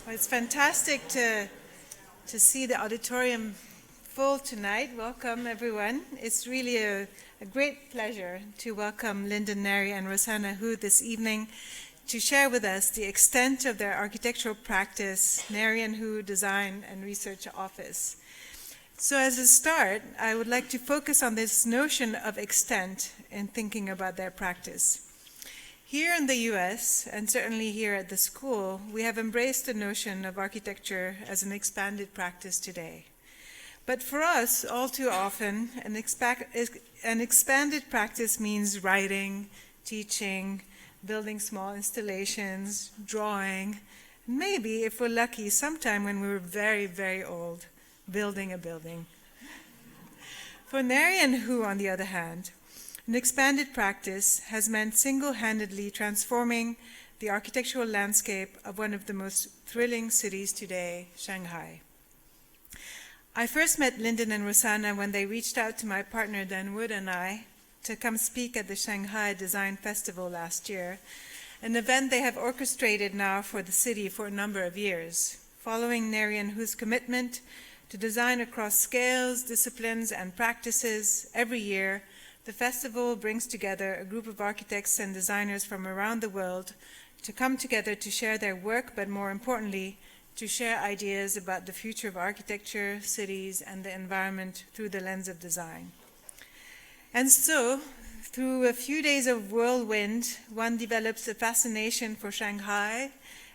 Well, it's fantastic to see the auditorium full tonight. Welcome, everyone. It's really a great pleasure to welcome Lyndon, Neri, and Rossana Hu this evening to share with us the extent of their architectural practice, Neri and Hu Design and Research Office. So as a start, I would like to focus on this notion of extent in thinking about their practice. Here in the US, and certainly here at the school, we have embraced the notion of architecture as an expanded practice today. But for us, all too often, an expanded practice means writing, teaching, building small installations, drawing, maybe, if we're lucky, sometime when we were very, very old, building a building. For Neri and Hu, on the other hand, an expanded practice has meant single-handedly transforming the architectural landscape of one of the most thrilling cities today, Shanghai. I first met Lyndon and Rossana when they reached out to my partner Dan Wood and I to come speak at the Shanghai Design Festival last year, an event they have orchestrated now for the city for a number of years, following Neri and Hu's commitment to design across scales, disciplines, and practices every year. The festival brings together a group of architects and designers from around the world to come together to share their work, but more importantly, to share ideas about the future of architecture, cities, and the environment through the lens of design. And so, through a few days of whirlwind, one develops a fascination for Shanghai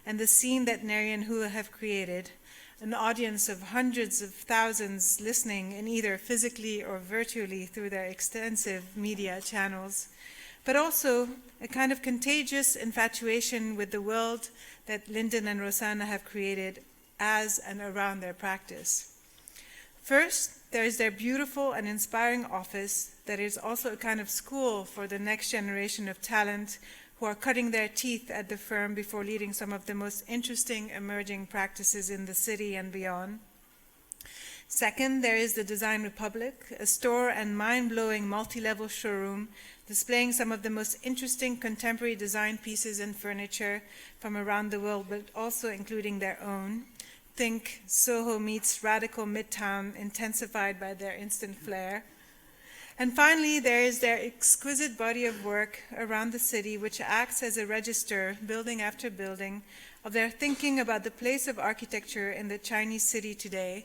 and the scene that Neri and Hu have created, an audience of hundreds of thousands listening in either physically or virtually through their extensive media channels, but also a kind of contagious infatuation with the world that Lyndon and Rossana have created as and around their practice. First, there is their beautiful and inspiring office that is also a kind of school for the next generation of talent who are cutting their teeth at the firm before leading some of the most interesting emerging practices in the city and beyond. Second, there is the Design Republic, a store and mind-blowing multi-level showroom displaying some of the most interesting contemporary design pieces and furniture from around the world, but also including their own. Think Soho meets radical Midtown, intensified by their instant flair. And finally, there is their exquisite body of work around the city, which acts as a register, building after building, of their thinking about the place of architecture in the Chinese city today,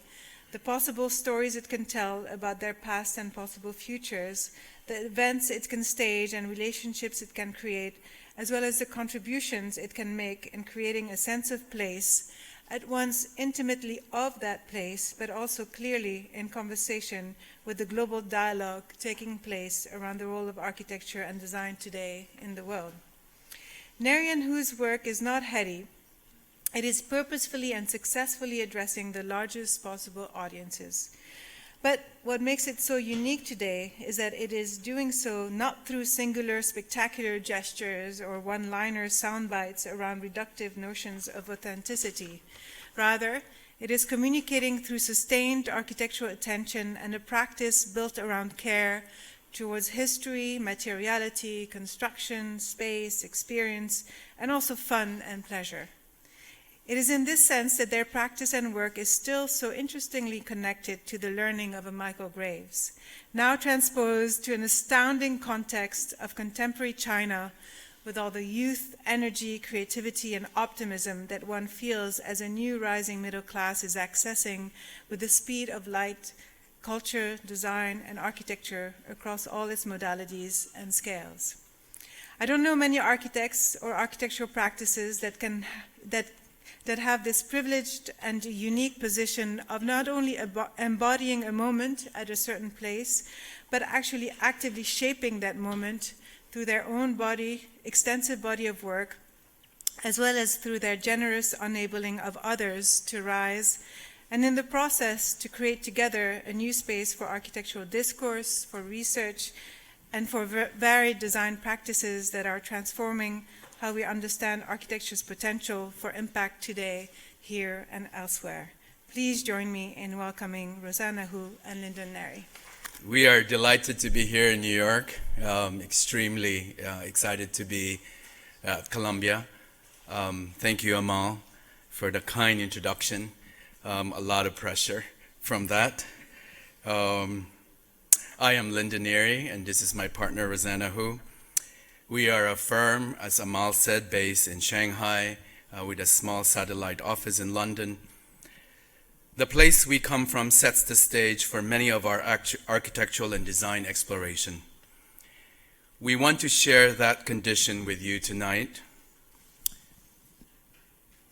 the possible stories it can tell about their past and possible futures, the events it can stage and relationships it can create, as well as the contributions it can make in creating a sense of place, at once intimately of that place, but also clearly in conversation with the global dialogue taking place around the role of architecture and design today in the world. Neri and Hu's work is not heady. It is purposefully and successfully addressing the largest possible audiences. But what makes it so unique today is that it is doing so not through singular, spectacular gestures or one-liner sound bites around reductive notions of authenticity. Rather, it is communicating through sustained architectural attention and a practice built around care towards history, materiality, construction, space, experience, and also fun and pleasure. It is in this sense that their practice and work is still so interestingly connected to the learning of a Michael Graves, now transposed to an astounding context of contemporary China with all the youth, energy, creativity, and optimism that one feels as a new rising middle class is accessing with the speed of light, culture, design, and architecture across all its modalities and scales. I don't know many architects or architectural practices that have this privileged and unique position of not only embodying a moment at a certain place, but actually actively shaping that moment through their own extensive body of work, as well as through their generous enabling of others to rise, and in the process to create together a new space for architectural discourse, for research, and for varied design practices that are transforming how we understand architecture's potential for impact today, here, and elsewhere. Please join me in welcoming Rossana Hu and Lyndon Neri. We are delighted to be here in New York, extremely excited to be at Columbia. Thank you, Amal. for the kind introduction. A lot of pressure from that. I am Lyndon Neri, and this is my partner, Rossana Hu. We are a firm, as Amal said, based in Shanghai, with a small satellite office in London. The place we come from sets the stage for many of our architectural and design exploration. We want to share that condition with you tonight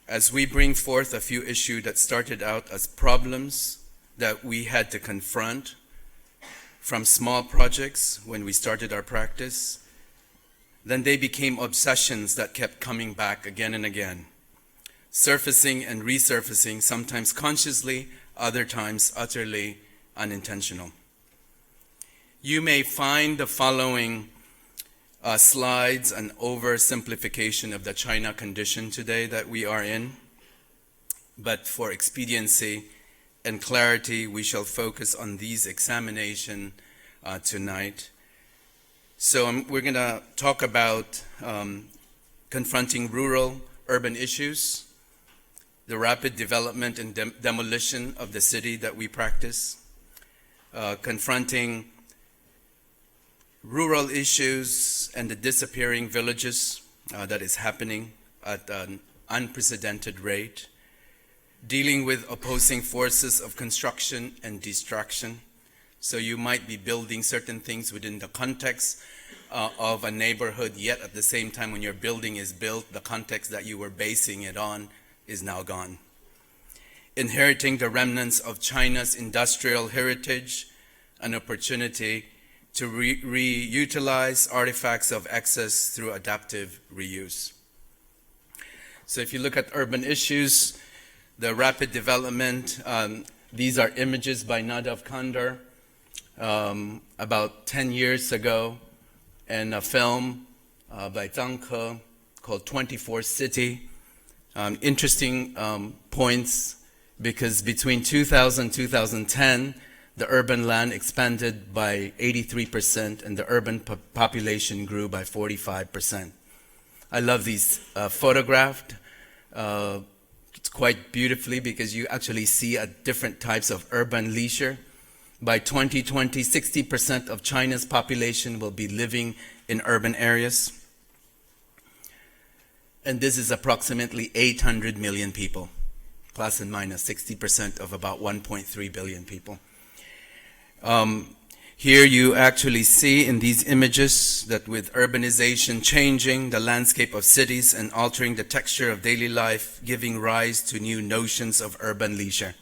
as we bring forth a few issues that started out as problems that we had to confront from small projects when we started our practice. Then they became obsessions that kept coming back again and again, surfacing and resurfacing, sometimes consciously, other times utterly unintentional. You may find the following slides an oversimplification of the China condition today that we are in, but for expediency and clarity, we shall focus on these examination tonight. So we're going to talk about confronting rural-urban issues, the rapid development and demolition of the city that we practice, confronting rural issues and the disappearing villages that is happening at an unprecedented rate, dealing with opposing forces of construction and destruction. So you might be building certain things within the context of a neighborhood, yet at the same time when your building is built, the context that you were basing it on is now gone. Inheriting the remnants of China's industrial heritage, an opportunity to reutilize artifacts of excess through adaptive reuse. So if you look at urban issues, the rapid development, these are images by Nadav Kandar about 10 years ago, and a film by Zhang Ke called 24 City. Interesting points, because between 2000 and 2010, the urban land expanded by 83% and the urban population grew by 45%. I love these photographed. It's quite beautifully because you actually see different types of urban leisure. By 2020, 60% of China's population will be living in urban areas. And this is approximately 800 million people, plus and minus 60% of about 1.3 billion people. Here you actually see in these images that with urbanization changing the landscape of cities and altering the texture of daily life, giving rise to new notions of urban leisure.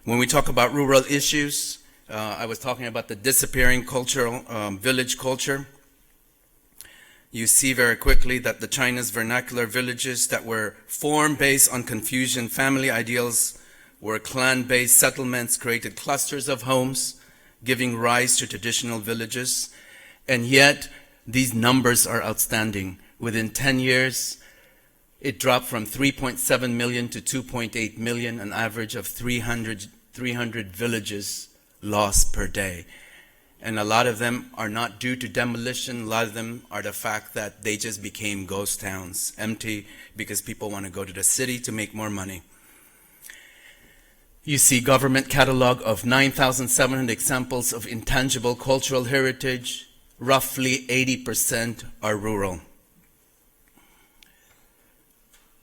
When we talk about rural issues, I was talking about the disappearing cultural village culture. You see very quickly that the China's vernacular villages that were formed based on Confucian family ideals were clan-based settlements, created clusters of homes, giving rise to traditional villages. And yet, these numbers are outstanding. Within 10 years, it dropped from 3.7 million to 2.8 million, an average of 300 villages lost per day. And a lot of them are not due to demolition. A lot of them are the fact that they just became ghost towns, empty because people want to go to the city to make more money. You see government catalog of 9,700 examples of intangible cultural heritage. Roughly 80% are rural.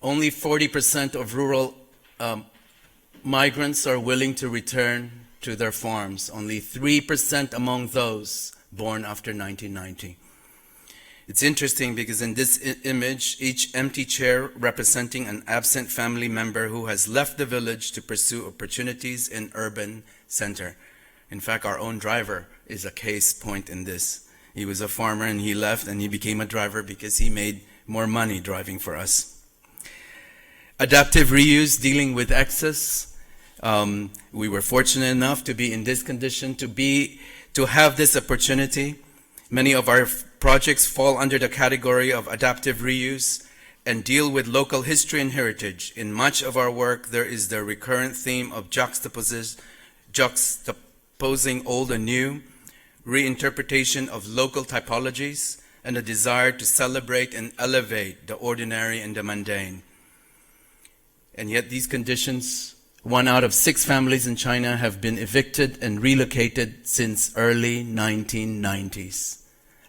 Only 40% of rural migrants are willing to return to their farms. Only 3% among those born after 1990. It's interesting because in this image, each empty chair representing an absent family member who has left the village to pursue opportunities in urban center. In fact, our own driver is a case point in this. He was a farmer and he left and he became a driver because he made more money driving for us. Adaptive reuse, dealing with excess. We were fortunate enough to be in this condition, to have this opportunity. Many of our projects fall under the category of adaptive reuse and deal with local history and heritage. In much of our work, there is the recurrent theme of juxtaposing old and new, reinterpretation of local typologies, and a desire to celebrate and elevate the ordinary and the mundane. And yet these conditions, 1 out of 6 families in China have been evicted and relocated since early 1990s.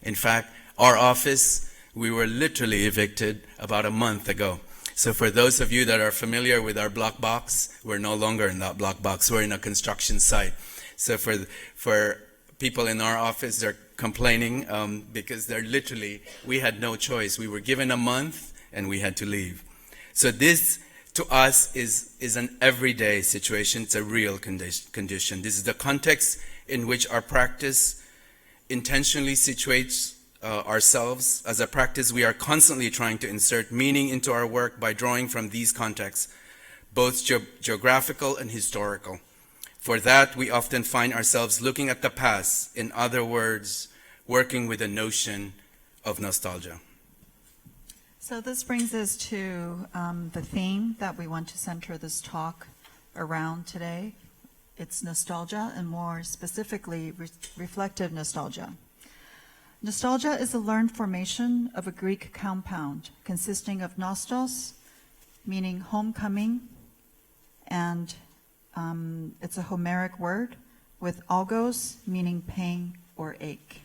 In fact, our office, we were literally evicted about a month ago. So for those of you that are familiar with our block box, we're no longer in that block box, we're in a construction site. So for people in our office, they're complaining because they're literally, we had no choice. We were given a month and we had to leave. So this, to us, is an everyday situation. It's a real condition. This is the context in which our practice intentionally situates ourselves. As a practice, we are constantly trying to insert meaning into our work by drawing from these contexts, both geographical and historical. For that, we often find ourselves looking at the past, in other words, working with the notion of nostalgia. So this brings us to the theme that we want to center this talk around today. It's nostalgia, and more specifically, reflective nostalgia. Nostalgia is a learned formation of a Greek compound consisting of nostos, meaning homecoming, and it's a Homeric word, with algos, meaning pain or ache.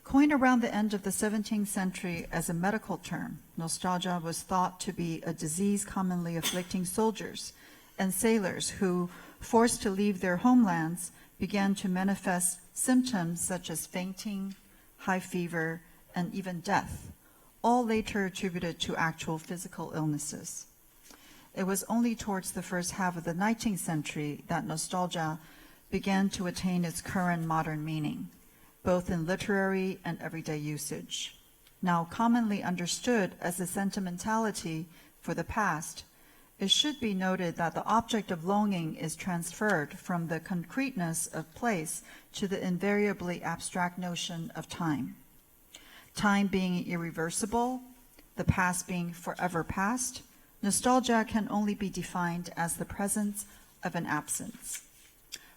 Coined around the end of the 17th century as a medical term, nostalgia was thought to be a disease commonly afflicting soldiers and sailors who, forced to leave their homelands, began to manifest symptoms such as fainting, high fever, and even death, all later attributed to actual physical illnesses. It was only towards the first half of the 19th century that nostalgia began to attain its current modern meaning, both in literary and everyday usage. Now commonly understood as a sentimentality for the past, it should be noted that the object of longing is transferred from the concreteness of place to the invariably abstract notion of time. Time being irreversible, the past being forever past, nostalgia can only be defined as the presence of an absence.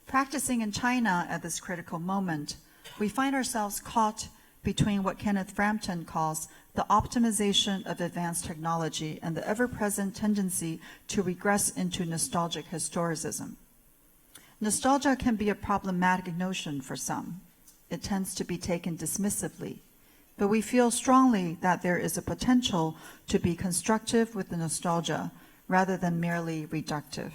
Practicing in China at this critical moment, we find ourselves caught between what Kenneth Frampton calls the optimization of advanced technology and the ever-present tendency to regress into nostalgic historicism. Nostalgia can be a problematic notion for some. It tends to be taken dismissively, but we feel strongly that there is a potential to be constructive with the nostalgia rather than merely reductive.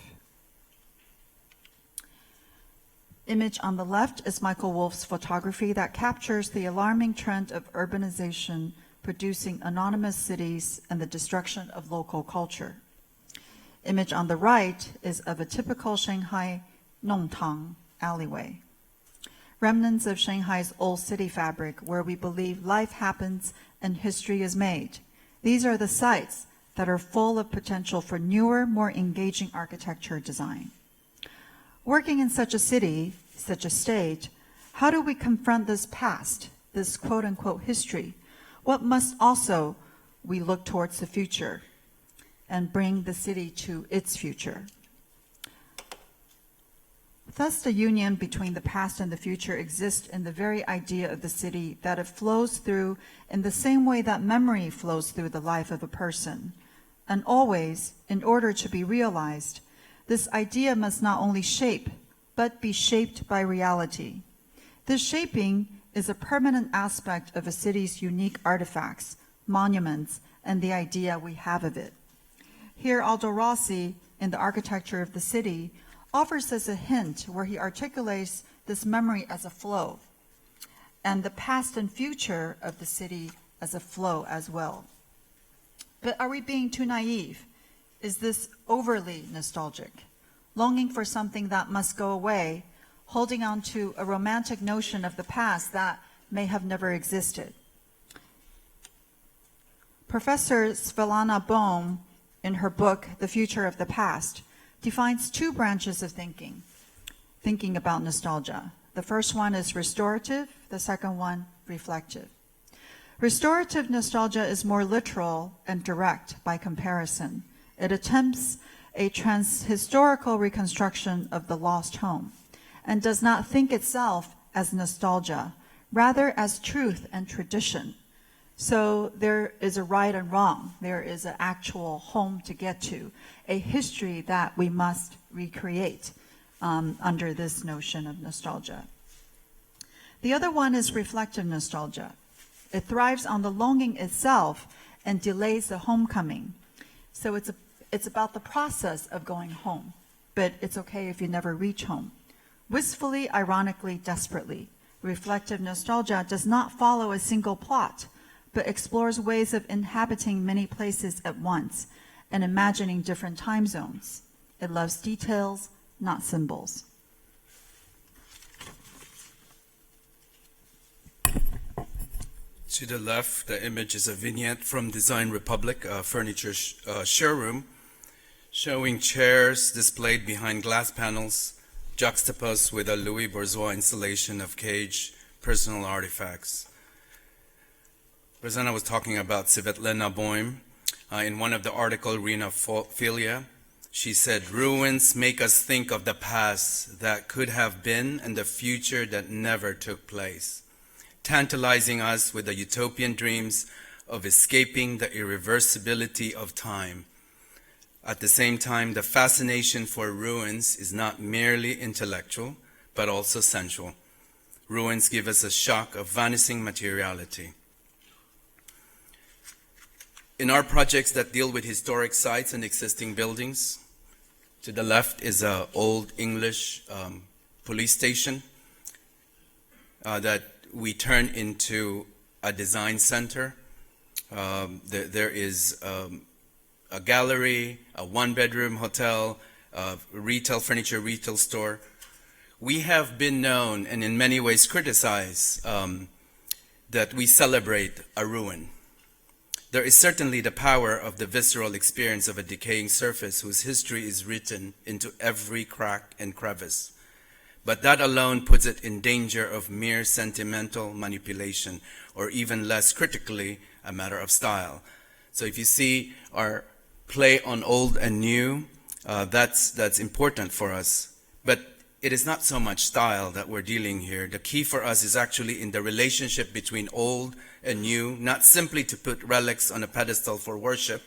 Image on the left is Michael Wolff's photography that captures the alarming trend of urbanization producing anonymous cities and the destruction of local culture. Image on the right is of a typical Shanghai Nongtang alleyway. Remnants of Shanghai's old city fabric where we believe life happens and history is made. These are the sites that are full of potential for newer, more engaging architecture design. Working in such a city, such a state, how do we confront this past, this quote-unquote history? What must also we look towards the future and bring the city to its future? Thus, the union between the past and the future exists in the very idea of the city, that it flows through in the same way that memory flows through the life of a person. And always, in order to be realized, this idea must not only shape, but be shaped by reality. This shaping is a permanent aspect of a city's unique artifacts, monuments, and the idea we have of it. Here, Aldo Rossi, in The Architecture of the City, offers us a hint where he articulates this memory as a flow, and the past and future of the city as a flow as well. But are we being too naive? Is this overly nostalgic, longing for something that must go away, holding on to a romantic notion of the past that may have never existed? Professor Svetlana Bohm, in her book, The Future of the Past, defines two branches of thinking about nostalgia. The first one is restorative, the second one, reflective. Restorative nostalgia is more literal and direct by comparison. It attempts a transhistorical reconstruction of the lost home and does not think itself as nostalgia, rather as truth and tradition. So there is a right and wrong. There is an actual home to get to, a history that we must recreate under this notion of nostalgia. The other one is reflective nostalgia. It thrives on the longing itself and delays the homecoming. So it's about the process of going home, but it's okay if you never reach home. Wistfully, ironically, desperately, reflective nostalgia does not follow a single plot, but explores ways of inhabiting many places at once and imagining different time zones. It loves details, not symbols. To the left, the image is a vignette from Design Republic, a furniture showroom, showing chairs displayed behind glass panels, juxtaposed with a Louis Bourgeois installation of cage personal artifacts. Rossana was talking about Svetlana Boym. In one of the articles, Rhinophilia, she said, "Ruins make us think of the past that could have been and the future that never took place, tantalizing us with the utopian dreams of escaping the irreversibility of time. At the same time, the fascination for ruins is not merely intellectual, but also sensual. Ruins give us a shock of vanishing materiality." In our projects that deal with historic sites and existing buildings, to the left is an old English police station that we turn into a design center. There is a gallery, a one-bedroom hotel, a retail furniture retail store. We have been known and in many ways criticized that we celebrate a ruin. There is certainly the power of the visceral experience of a decaying surface whose history is written into every crack and crevice. But that alone puts it in danger of mere sentimental manipulation, or even less critically, a matter of style. So if you see our play on old and new, that's important for us. But it is not so much style that we're dealing here. The key for us is actually in the relationship between old and new, not simply to put relics on a pedestal for worship.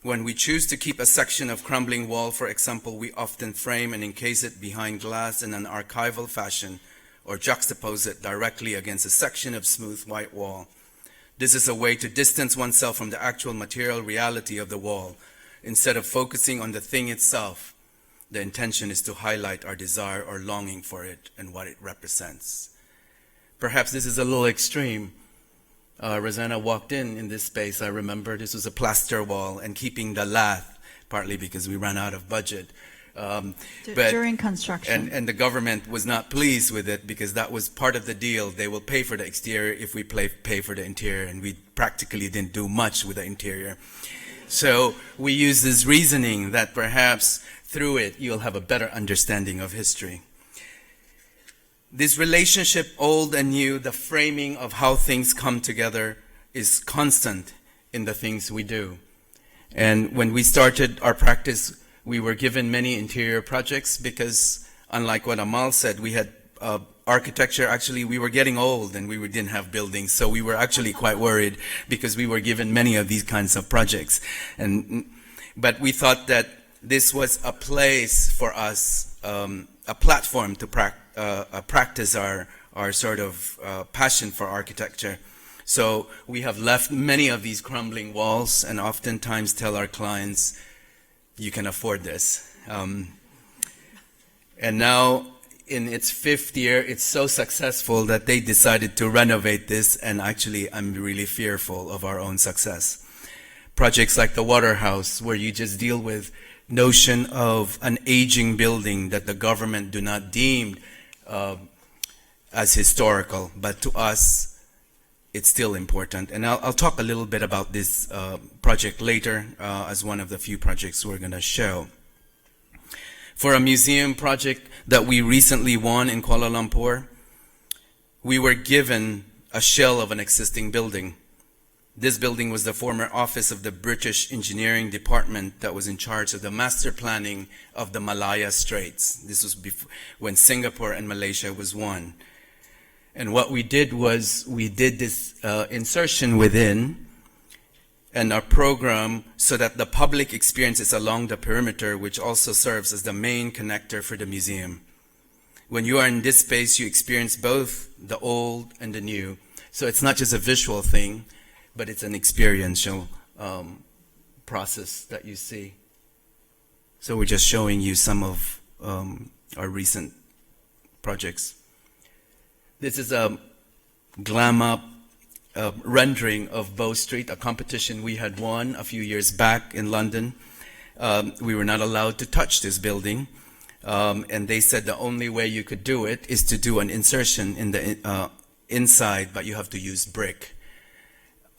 When we choose to keep a section of crumbling wall, for example, we often frame and encase it behind glass in an archival fashion, or juxtapose it directly against a section of smooth white wall. This is a way to distance oneself from the actual material reality of the wall. Instead of focusing on the thing itself, the intention is to highlight our desire or longing for it and what it represents. Perhaps this is a little extreme. Rossana walked in this space. I remember this was a plaster wall and keeping the lath, partly because we ran out of budget. During construction. And the government was not pleased with it because that was part of the deal. They will pay for the exterior if we pay for the interior, and we practically didn't do much with the interior. So we use this reasoning that perhaps through it you'll have a better understanding of history. This relationship, old and new, the framing of how things come together is constant in the things we do. And when we started our practice, we were given many interior projects because, unlike what Amal said, we had architecture. Actually, we were getting old and we didn't have buildings, so we were actually quite worried because we were given many of these kinds of projects. But we thought that this was a place for us, a platform to practice our sort of passion for architecture. So we have left many of these crumbling walls and oftentimes tell our clients, you can afford this. And now in its 5th year, it's so successful that they decided to renovate this, and actually I'm really fearful of our own success. Projects like the waterhouse, where you just deal with notion of an aging building that the government do not deem as historical, but to us it's still important. And I'll talk a little bit about this project later as one of the few projects we're going to show. For a museum project that we recently won in Kuala Lumpur, we were given a shell of an existing building. This building was the former office of the British Engineering Department that was in charge of the master planning of the Malaya Straits. This was before, when Singapore and Malaysia was one. And what we did was we did this insertion within, and our program so that the public experience is along the perimeter, which also serves as the main connector for the museum. When you are in this space, you experience both the old and the new. So it's not just a visual thing, but it's an experiential process that you see. So we're just showing you some of our recent projects. This is a glam up rendering of Bow Street, a competition we had won a few years back in London. We were not allowed to touch this building, and they said the only way you could do it is to do an insertion in the inside, but you have to use brick.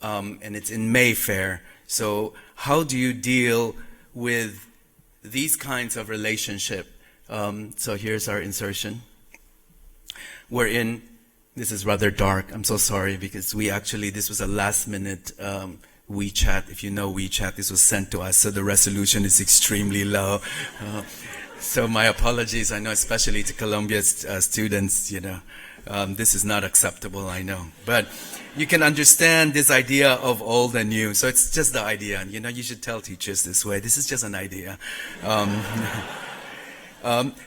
And it's in Mayfair. So how do you deal with these kinds of relationship? So here's our insertion. We're in. This is rather dark. I'm so sorry, because this was a last minute WeChat. If you know WeChat, this was sent to us, so the resolution is extremely low. So my apologies, I know, especially to Columbia students, this is not acceptable, I know. But you can understand this idea of old and new. So it's just the idea. You should tell teachers this way. This is just an idea.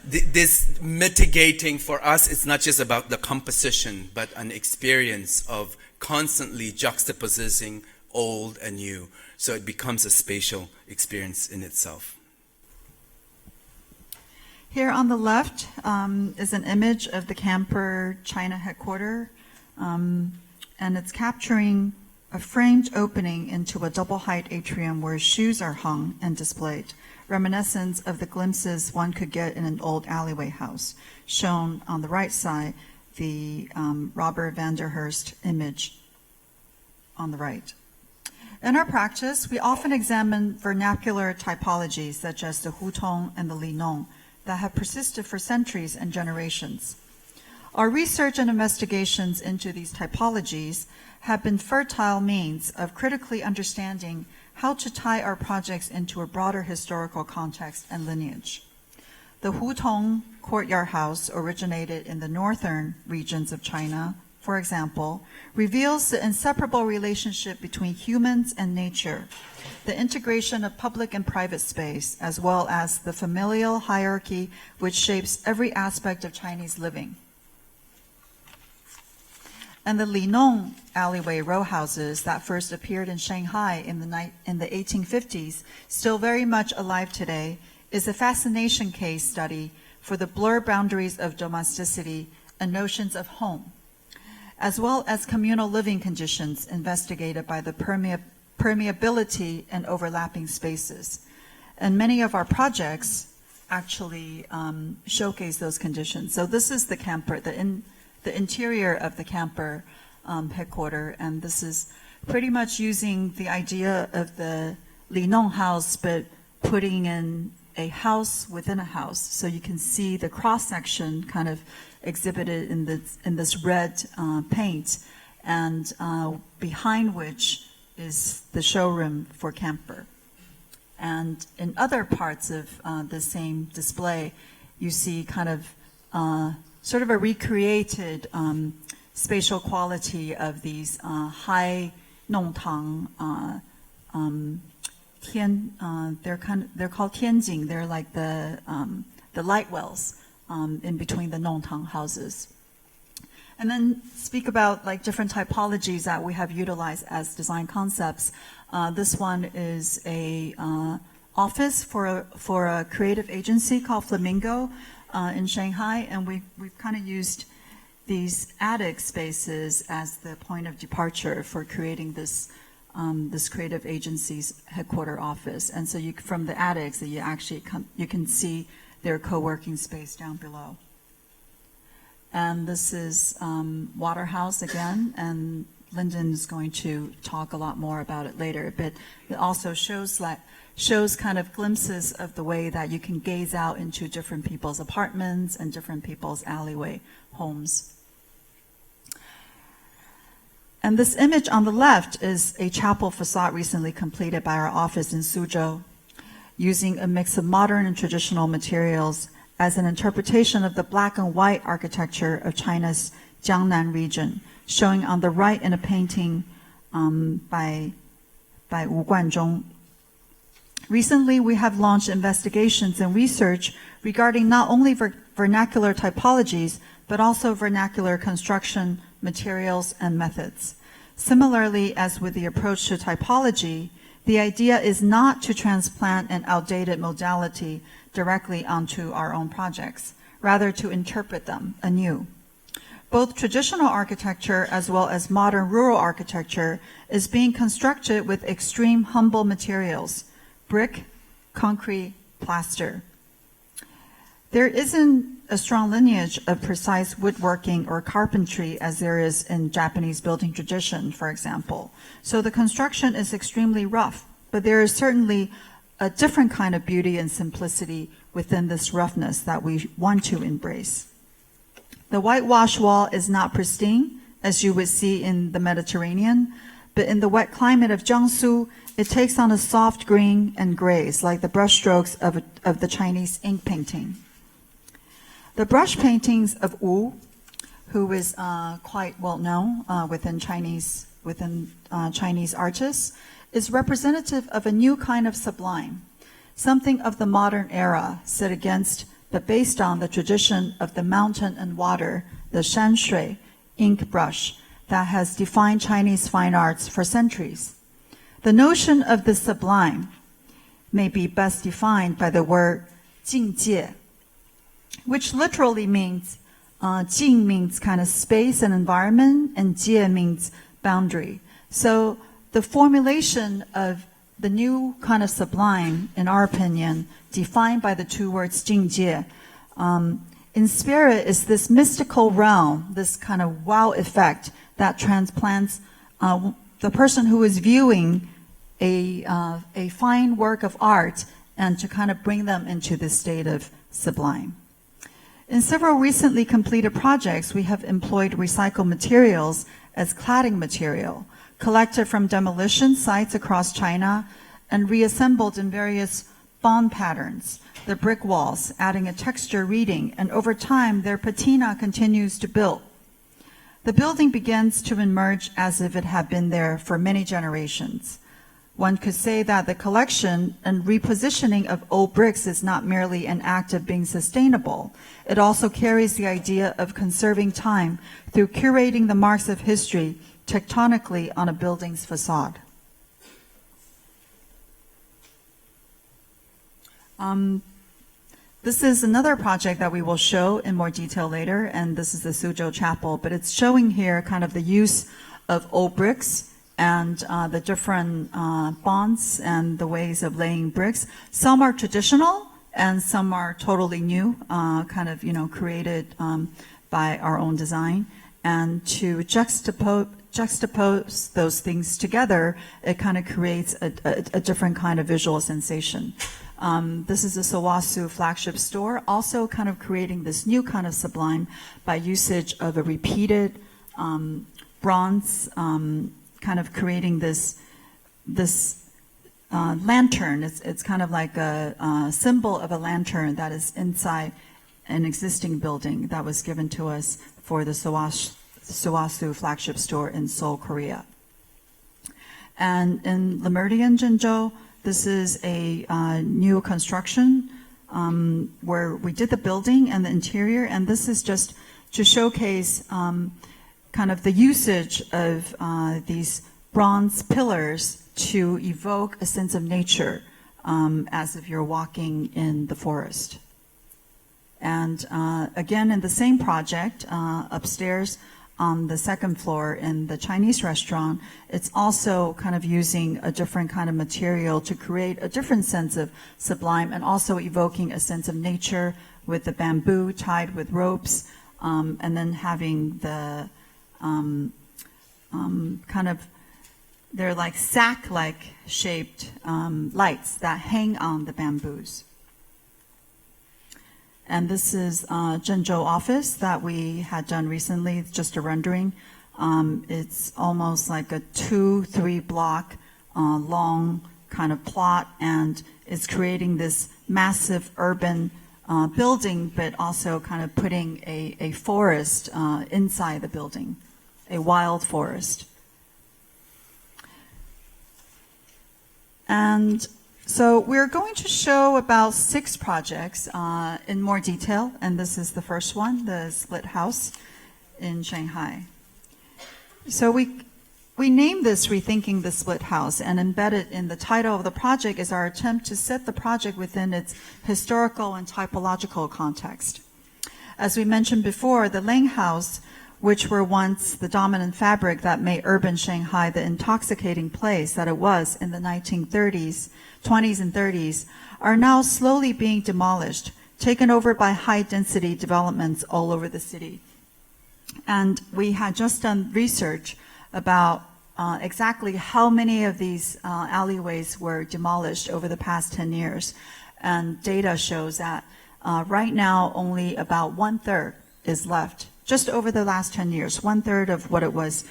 This mitigating for us, it's not just about the composition, but an experience of constantly juxtaposing old and new. So it becomes a spatial experience in itself. Here on the left is an image of the Camper China headquarters, and it's capturing a framed opening into a double-height atrium where shoes are hung and displayed, reminiscent of the glimpses one could get in an old alleyway house. Shown on the right side, the Robert Vanderhurst image on the right. In our practice, we often examine vernacular typologies such as the hutong and the linong that have persisted for centuries and generations. Our research and investigations into these typologies have been fertile means of critically understanding how to tie our projects into a broader historical context and lineage. The Hutong courtyard house originated in the northern regions of China, for example, reveals the inseparable relationship between humans and nature, the integration of public and private space, as well as the familial hierarchy which shapes every aspect of Chinese living. And the Linong alleyway row houses that first appeared in Shanghai in the 1850s, still very much alive today, is a fascination case study for the blurred boundaries of domesticity and notions of home, as well as communal living conditions investigated by the permeability and overlapping spaces. And many of our projects actually showcase those conditions. So this is the camper, the interior of the camper headquarters, and this is pretty much using the idea of the Linong house, but putting in a house within a house. So you can see the cross-section kind of exhibited in this red paint, and behind which is the showroom for camper. And in other parts of the same display, you see kind of sort of a recreated spatial quality of these high nongtang. They're called tianjing. They're like the light wells in between the nongtang houses. And then speak about like different typologies that we have utilized as design concepts. This one is a office for a creative agency called Flamingo in Shanghai, and we've kind of used these attic spaces as the point of departure for creating this this creative agency's headquarter office. And so from the attics, you can see their co-working space down below. And this is Waterhouse again, and Lyndon is going to talk a lot more about it later, but it also shows kind of glimpses of the way that you can gaze out into different people's apartments and different people's alleyway homes. And this image on the left is a chapel facade recently completed by our office in Suzhou, using a mix of modern and traditional materials as an interpretation of the black and white architecture of China's Jiangnan region, showing on the right in a painting by Wu Guanzhong. Recently, we have launched investigations and research regarding not only vernacular typologies, but also vernacular construction materials and methods. Similarly, as with the approach to typology, the idea is not to transplant an outdated modality directly onto our own projects, rather to interpret them anew. Both traditional architecture as well as modern rural architecture is being constructed with extreme humble materials: brick, concrete, plaster. There isn't a strong lineage of precise woodworking or carpentry as there is in Japanese building tradition, for example. So the construction is extremely rough, but there is certainly a different kind of beauty and simplicity within this roughness that we want to embrace. The whitewash wall is not pristine, as you would see in the Mediterranean, but in the wet climate of Jiangsu, it takes on a soft green and grays, like the brushstrokes of the Chinese ink painting. The brush paintings of Wu, who is quite well known within Chinese artists, is representative of a new kind of sublime, something of the modern era set against, but based on the tradition of the mountain and water, the shanshui ink brush that has defined Chinese fine arts for centuries. The notion of the sublime may be best defined by the word 境界, which literally means, 境 means kind of space and environment, and 界 means boundary. So the formulation of the new kind of sublime, in our opinion, defined by the two words 境界, in spirit is this mystical realm, this kind of wow effect that transplants the person who is viewing a fine work of art and to kind of bring them into this state of sublime. In several recently completed projects, we have employed recycled materials as cladding material, collected from demolition sites across China and reassembled in various bond patterns, the brick walls, adding a texture reading, and over time, their patina continues to build. The building begins to emerge as if it had been there for many generations. One could say that the collection and repositioning of old bricks is not merely an act of being sustainable. It also carries the idea of conserving time through curating the marks of history tectonically on a building's facade. This is another project that we will show in more detail later, and this is the Suzhou Chapel, but it's showing here kind of the use of old bricks and the different bonds and the ways of laying bricks. Some are traditional and some are totally new, kind of, created by our own design. And to juxtapose those things together, it kind of creates a different kind of visual sensation. This is a Suzhou flagship store, also kind of creating this new kind of sublime by usage of a repeated bronze, kind of creating this lantern. It's kind of like a symbol of a lantern that is inside an existing building that was given to us for the Suzhou flagship store in Seoul, Korea. And in Le Meridian, Zhengzhou, this is a new construction where we did the building and the interior, and this is just to showcase kind of the usage of these bronze pillars to evoke a sense of nature as if you're walking in the forest. And again, in the same project, upstairs on the second floor in the Chinese restaurant, it's also kind of using a different kind of material to create a different sense of sublime and also evoking a sense of nature with the bamboo tied with ropes, and then having the kind of, they're like sack-like shaped lights that hang on the bamboos. And this is Zhengzhou office that we had done recently. It's just a rendering. It's almost like a 2-3 block long kind of plot, and it's creating this massive urban building, but also kind of putting a forest inside the building, a wild forest. And so we're going to show about 6 projects in more detail, and this is the first one, the split house in Shanghai. So we named this Rethinking the Split House, and embedded in the title of the project is our attempt to set the project within its historical and typological context. As we mentioned before, the Ling House, which were once the dominant fabric that made urban Shanghai the intoxicating place that it was in the 1920s and 30s, are now slowly being demolished, taken over by high-density developments all over the city. And we had just done research about exactly how many of these alleyways were demolished over the past 10 years. And data shows that right now only about 1/3 is left. Just over the last 10 years, 1/3 of what it was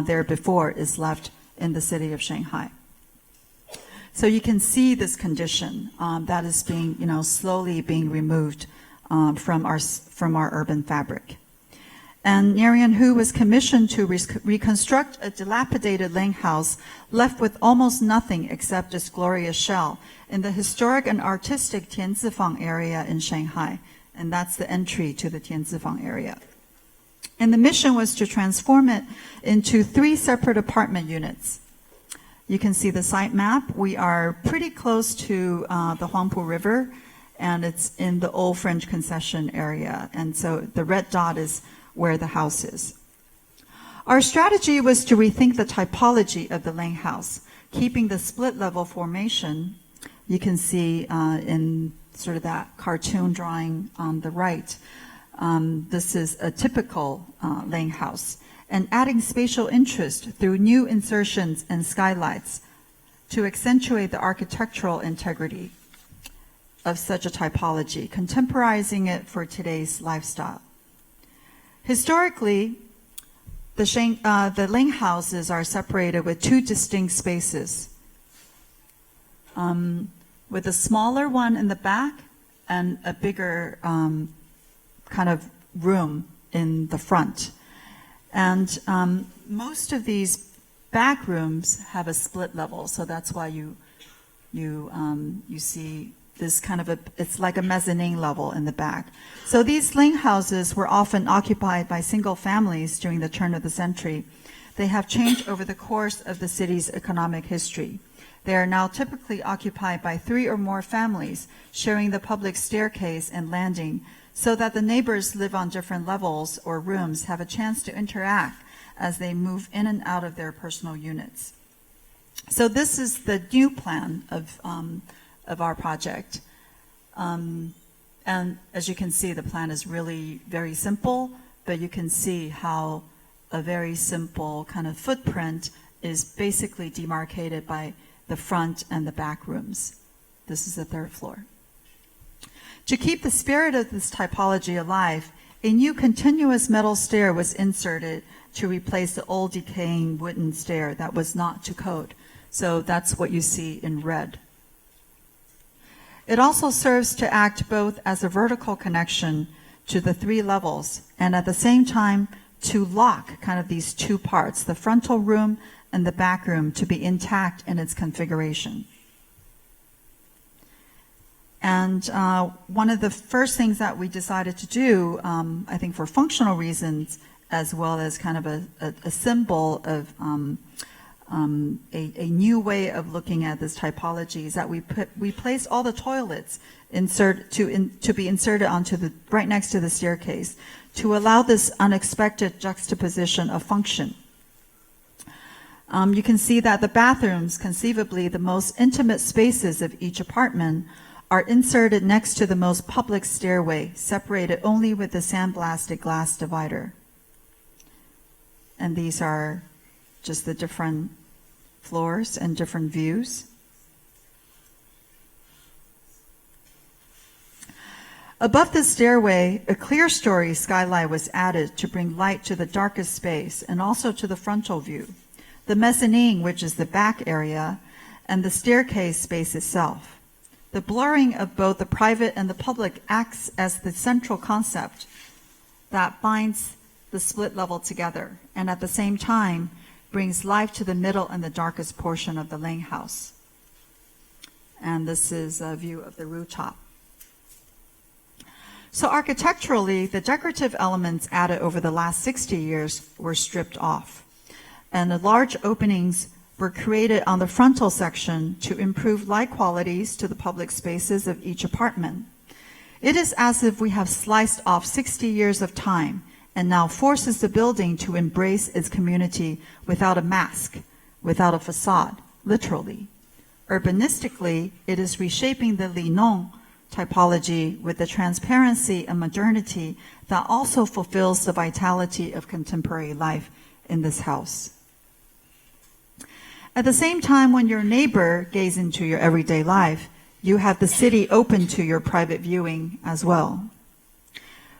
there before is left in the city of Shanghai. So you can see this condition that is being, slowly being removed from our urban fabric. And Neri Hu was commissioned to reconstruct a dilapidated Ling house left with almost nothing except its glorious shell in the historic and artistic Tianzifang area in Shanghai. And that's the entry to the Tianzifang area. And the mission was to transform it into 3 separate apartment units. You can see the site map. We are pretty close to the Huangpu River, and it's in the old French concession area. And so the red dot is where the house is. Our strategy was to rethink the typology of the Ling house, keeping the split level formation. You can see in sort of that cartoon drawing on the right. This is a typical Ling house, and adding spatial interest through new insertions and skylights to accentuate the architectural integrity of such a typology, contemporizing it for today's lifestyle. Historically, the Ling houses are separated with 2 distinct spaces, with a smaller one in the back and a bigger kind of room in the front. And most of these back rooms have a split level, so that's why you see this kind of it's like a mezzanine level in the back. So these Ling houses were often occupied by single families during the turn of the century. They have changed over the course of the city's economic history. They are now typically occupied by 3 or more families, sharing the public staircase and landing, so that the neighbors live on different levels or rooms have a chance to interact as they move in and out of their personal units. So this is the new plan of our project. And as you can see, the plan is really very simple, but you can see how a very simple kind of footprint is basically demarcated by the front and the back rooms. This is the 3rd floor. To keep the spirit of this typology alive, a new continuous metal stair was inserted to replace the old decaying wooden stair that was not to code. So that's what you see in red. It also serves to act both as a vertical connection to the 3 levels and at the same time to lock kind of these 2 parts, the frontal room and the back room, to be intact in its configuration. And one of the first things that we decided to do, I think for functional reasons, as well as kind of a symbol of a new way of looking at this typology, is that we placed all the toilets to be inserted onto right next to the staircase to allow this unexpected juxtaposition of function. You can see that the bathrooms, conceivably the most intimate spaces of each apartment, are inserted next to the most public stairway, separated only with the sandblasted glass divider. And these are just the different floors and different views. Above the stairway, a clear-story skylight was added to bring light to the darkest space and also to the frontal view, the mezzanine, which is the back area, and the staircase space itself. The blurring of both the private and the public acts as the central concept that binds the split level together, and at the same time brings life to the middle and the darkest portion of the Lang house. And this is a view of the rooftop. So architecturally, the decorative elements added over the last 60 years were stripped off, and the large openings were created on the frontal section to improve light qualities to the public spaces of each apartment. It is as if we have sliced off 60 years of time and now forces the building to embrace its community without a mask, without a facade, literally. Urbanistically, it is reshaping the Lyndon typology with the transparency and modernity that also fulfills the vitality of contemporary life in this house. At the same time, when your neighbor gazes into your everyday life, you have the city open to your private viewing as well.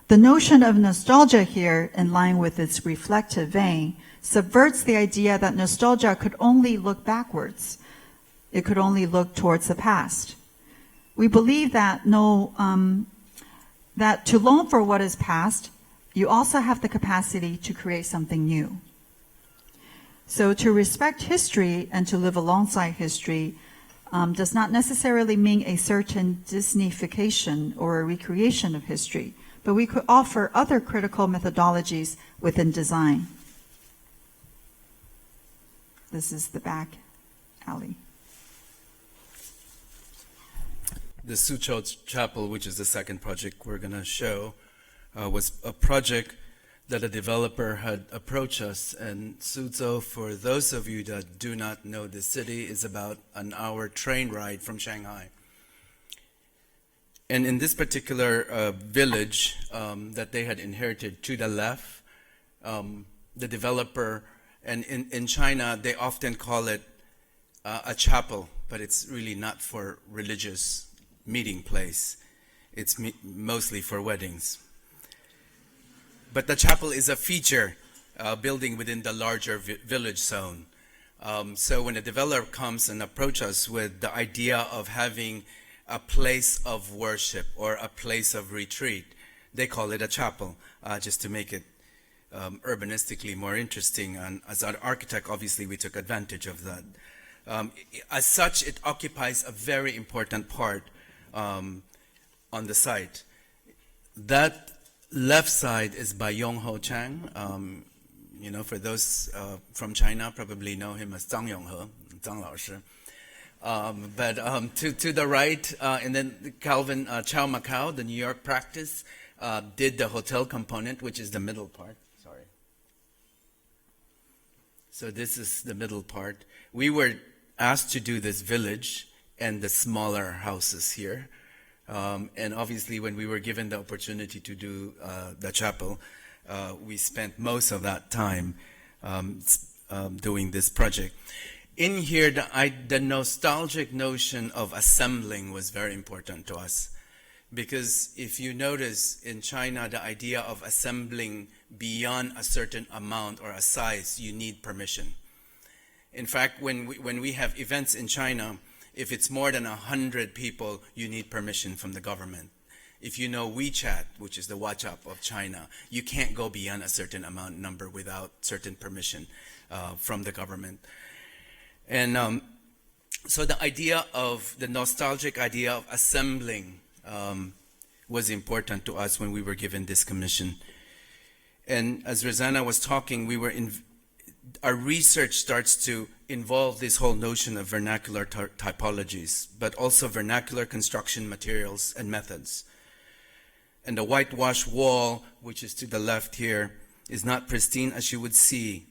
The notion of nostalgia here, in line with its reflective vein, subverts the idea that nostalgia could only look backwards. It could only look towards the past. We believe that that to long for what is past, you also have the capacity to create something new. So to respect history and to live alongside history does not necessarily mean a certain Disneyification or a recreation of history, but we could offer other critical methodologies within design. This is the back alley. The Suzhou Chapel, which is the second project we're going to show, was a project that a developer had approached us. And Suzhou, for those of you that do not know the city, is about an hour train ride from Shanghai. And in this particular village that they had inherited to the left, the developer, and in China, they often call it a chapel, but it's really not for religious meeting place. It's mostly for weddings. But the chapel is a feature building within the larger village zone. So when a developer comes and approaches us with the idea of having a place of worship or a place of retreat, they call it a chapel, just to make it urbanistically more interesting. And as an architect, obviously, we took advantage of that. As such, it occupies a very important part on the site. That left side is by Yongho Chang. You know, for those from China, probably know him as Zhang Yonghe, Zhang Lao Shi. But to the right, and then Calvin Chow Macau, the New York practice, did the hotel component, which is the middle part. Sorry. So this is the middle part. We were asked to do this village and the smaller houses here. And obviously, when we were given the opportunity to do the chapel, we spent most of that time doing this project. In here, the nostalgic notion of assembling was very important to us. Because if you notice, in China, the idea of assembling beyond a certain amount or a size, you need permission. In fact, when we have events in China, if it's more than 100 people, you need permission from the government. If you know WeChat, which is the WhatsApp of China, you can't go beyond a certain amount number without certain permission from the government. And so the idea of, the nostalgic idea of assembling was important to us when we were given this commission. And as Rossana was talking, our research starts to involve this whole notion of vernacular typologies, but also vernacular construction materials and methods. And the whitewash wall, which is to the left here, is not pristine as you would see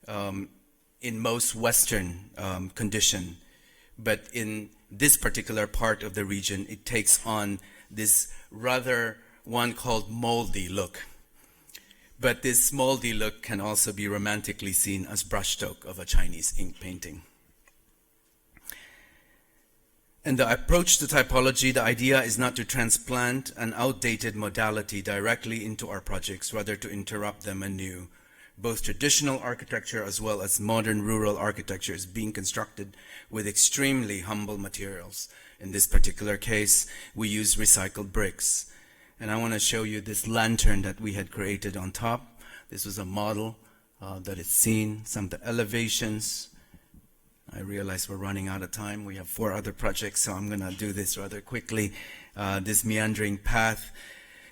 in most Western condition. But in this particular part of the region, it takes on this rather one called moldy look. But this moldy look can also be romantically seen as brushstroke of a Chinese ink painting. And the approach to typology, the idea is not to transplant an outdated modality directly into our projects, rather to interrupt them anew. Both traditional architecture as well as modern rural architecture is being constructed with extremely humble materials. In this particular case, we use recycled bricks. And I want to show you this lantern that we had created on top. This was a model that is seen, some of the elevations. I realize we're running out of time. We have 4 other projects, so I'm going to do this rather quickly. This meandering path.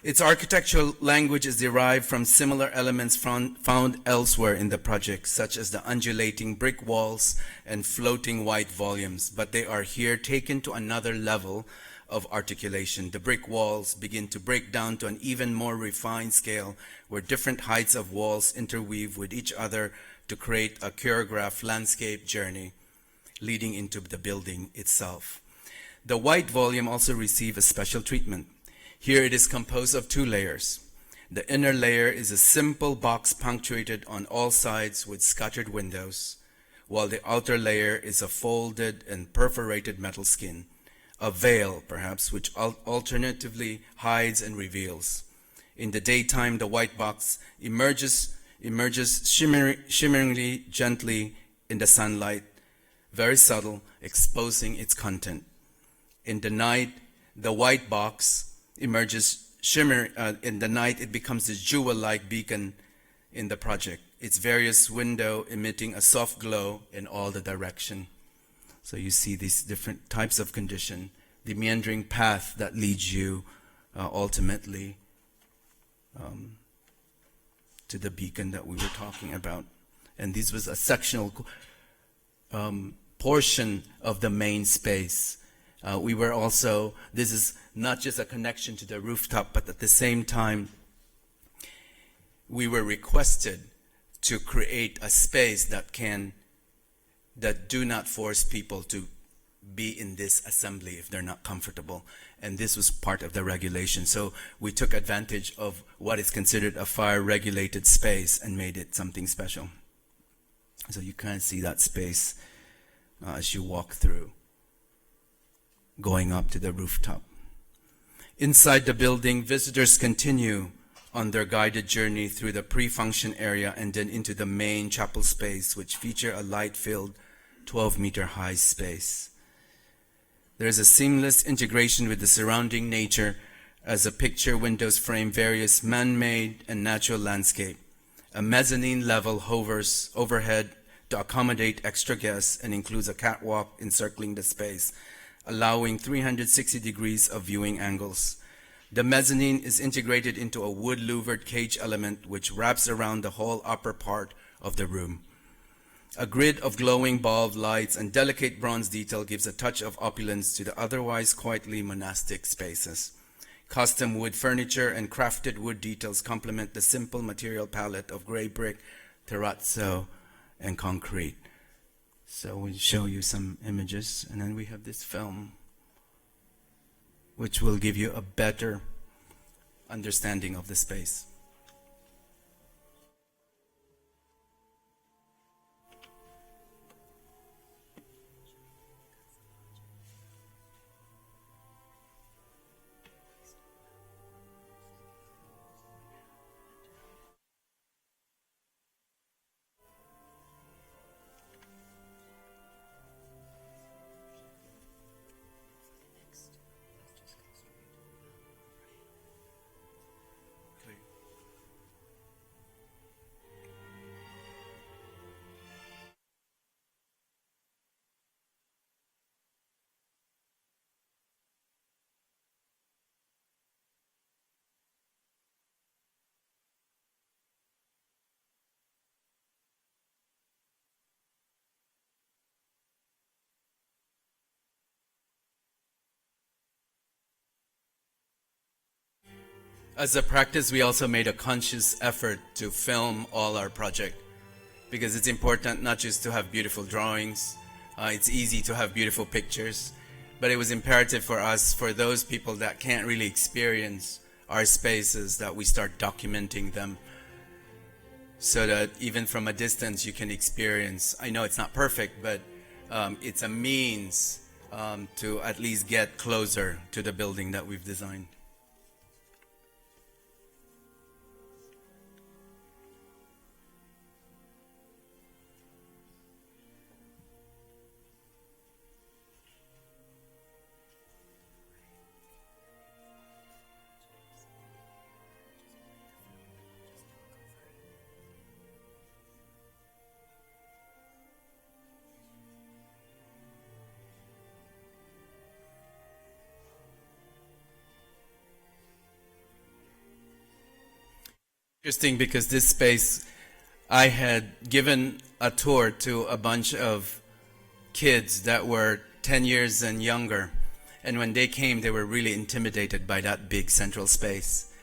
Its architectural language is derived from similar elements found elsewhere in the project, such as the undulating brick walls and floating white volumes, but they are here taken to another level of articulation. The brick walls begin to break down to an even more refined scale, where different heights of walls interweave with each other to create a choreographed landscape journey leading into the building itself. The white volume also receives a special treatment. Here it is composed of 2 layers. The inner layer is a simple box punctuated on all sides with scattered windows, while the outer layer is a folded and perforated metal skin, a veil perhaps, which alternatively hides and reveals. In the daytime, the white box emerges shimmeringly gently in the sunlight, very subtle, exposing its content. In the night, the white box emerges in the night. It becomes this jewel-like beacon in the project, its various window emitting a soft glow in all the direction. So you see these different types of condition, the meandering path that leads you ultimately to the beacon that we were talking about. And this was a sectional portion of the main space. This is not just a connection to the rooftop, but at the same time, we were requested to create a space that do not force people to be in this assembly if they're not comfortable. And this was part of the regulation. So we took advantage of what is considered a fire-regulated space and made it something special. So you can see that space as you walk through, going up to the rooftop. Inside the building, visitors continue on their guided journey through the pre-function area and then into the main chapel space, which feature a light-filled 12-meter-high space. There is a seamless integration with the surrounding nature as the picture windows frame various man-made and natural landscape. A mezzanine level hovers overhead to accommodate extra guests and includes a catwalk encircling the space, allowing 360 degrees of viewing angles. The mezzanine is integrated into a wood louvered cage element which wraps around the whole upper part of the room. A grid of glowing bulb lights and delicate bronze detail gives a touch of opulence to the otherwise quietly monastic spaces. Custom wood furniture and crafted wood details complement the simple material palette of gray brick, terrazzo, and concrete. So we'll show you some images, and then we have this film, which will give you a better understanding of the space. As a practice, we also made a conscious effort to film all our project, because it's important not just to have beautiful drawings. It's easy to have beautiful pictures, but it was imperative for us, for those people that can't really experience our spaces, that we start documenting them so that even from a distance you can experience. I know it's not perfect, but it's a means to at least get closer to the building that we've designed. Interesting because this space, I had given a tour to a bunch of kids that were 10 years and younger. And when they came, they were really intimidated by that big central space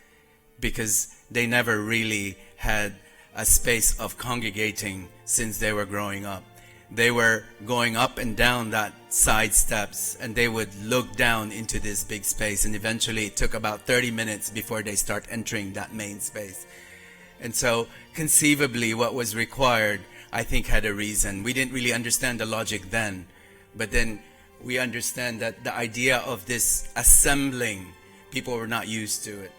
because they never really had a space of congregating since they were growing up. They were going up and down that side steps and they would look down into this big space, and eventually it took about 30 minutes before they start entering that main space. And so conceivably what was required, I think, had a reason. We didn't really understand the logic then, but then we understand that the idea of this assembling, people were not used to it.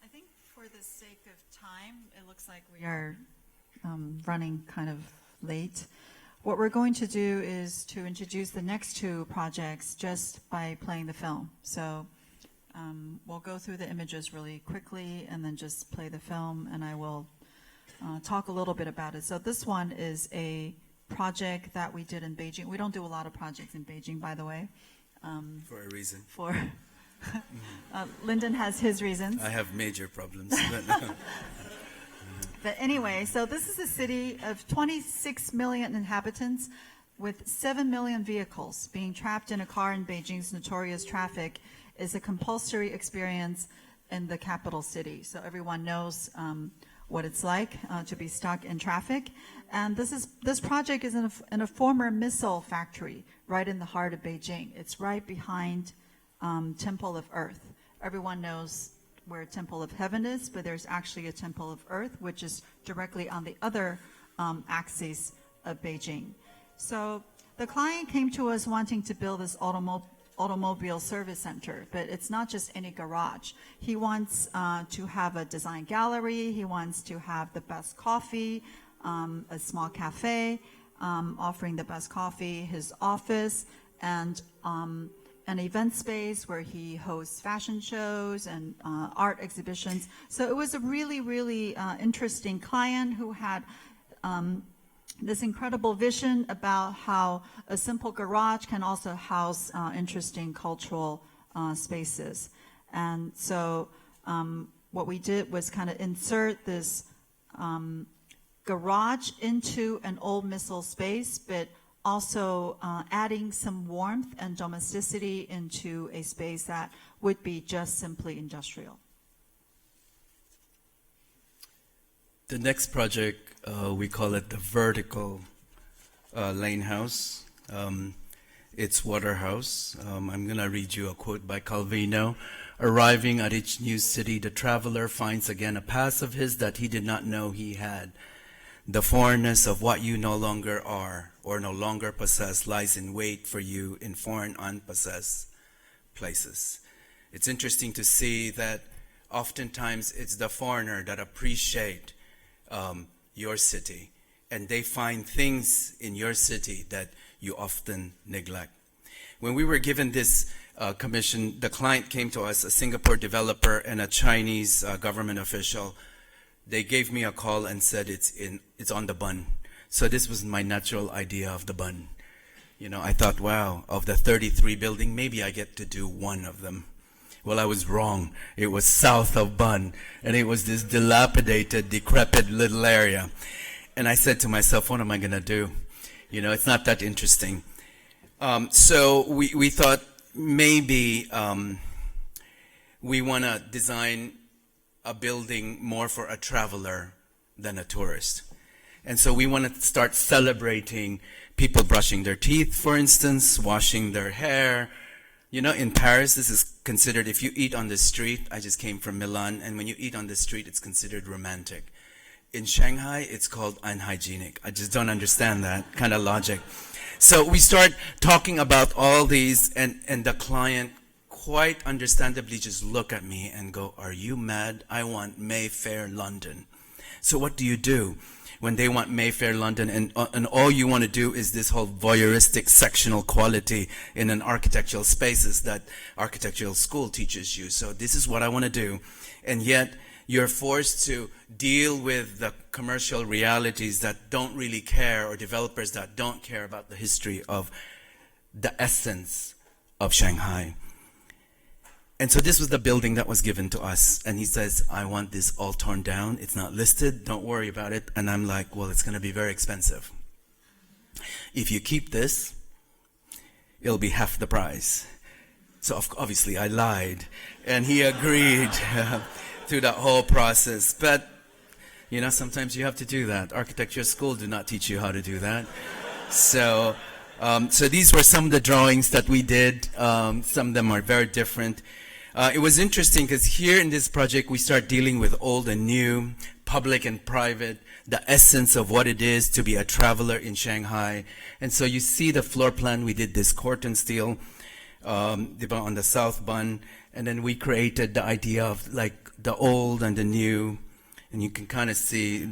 I think for the sake of time, it looks like we are running kind of late. What we're going to do is to introduce the next two projects just by playing the film. So we'll go through the images really quickly and then just play the film, and I will talk a little bit about it. So this one is a project that we did in Beijing. We don't do a lot of projects in Beijing, by the way. For a reason. Lyndon has his reasons. I have major problems. But anyway, so this is a city of 26 million inhabitants with 7 million vehicles. Being trapped in a car in Beijing's notorious traffic is a compulsory experience in the capital city. So everyone knows what it's like to be stuck in traffic. And this project is in a former missile factory right in the heart of Beijing. It's right behind Temple of Earth. Everyone knows where Temple of Heaven is, but there's actually a Temple of Earth, which is directly on the other axis of Beijing. So the client came to us wanting to build this automobile service center, but it's not just any garage. He wants to have a design gallery. He wants to have the best coffee, a small cafe offering the best coffee, his office, and an event space where he hosts fashion shows and art exhibitions. So it was a really, really interesting client who had this incredible vision about how a simple garage can also house interesting cultural spaces. And so what we did was kind of insert this garage into an old missile space, but also adding some warmth and domesticity into a space that would be just simply industrial. The next project, we call it the vertical lane house. It's waterhouse. I'm going to read you a quote by Calvino. Arriving at each new city, the traveler finds again a past of his that he did not know he had. The foreignness of what you no longer are or no longer possess lies in wait for you in foreign unpossessed places. It's interesting to see that oftentimes it's the foreigner that appreciate your city, and they find things in your city that you often neglect. When we were given this commission, the client came to us, a Singapore developer and a Chinese government official. They gave me a call and said it's on the bun. So this was my natural idea of the bun. You know, I thought, wow, of the 33 building, maybe I get to do one of them. Well, I was wrong. It was south of Bun, and it was this dilapidated, decrepit little area. And I said to myself, what am I going to do? You know, it's not that interesting. So we thought maybe we want to design a building more for a traveler than a tourist. And so we want to start celebrating people brushing their teeth, for instance, washing their hair. You know, in Paris, this is considered, if you eat on the street, I just came from Milan, and when you eat on the street, it's considered romantic. In Shanghai, it's called unhygienic. I just don't understand that kind of logic. So we start talking about all these, and the client quite understandably just look at me and go, are you mad? I want Mayfair, London. So what do you do when they want Mayfair, London, and all you want to do is this whole voyeuristic sectional quality in an architectural spaces that architectural school teaches you. So this is what I want to do. And yet you're forced to deal with the commercial realities that don't really care, or developers that don't care about the history of the essence of Shanghai. And so this was the building that was given to us. And he says, I want this all torn down. It's not listed. Don't worry about it. And I'm like, well, it's going to be very expensive. If you keep this, it'll be half the price. So obviously I lied. And he agreed through that whole process. But, you know, sometimes you have to do that. Architecture school do not teach you how to do that. So these were some of the drawings that we did. Some of them are very different. It was interesting because here in this project, we start dealing with old and new, public and private, the essence of what it is to be a traveler in Shanghai. And so you see the floor plan. We did this corten steel on the south bund. And then we created the idea of like the old and the new. And you can kind of see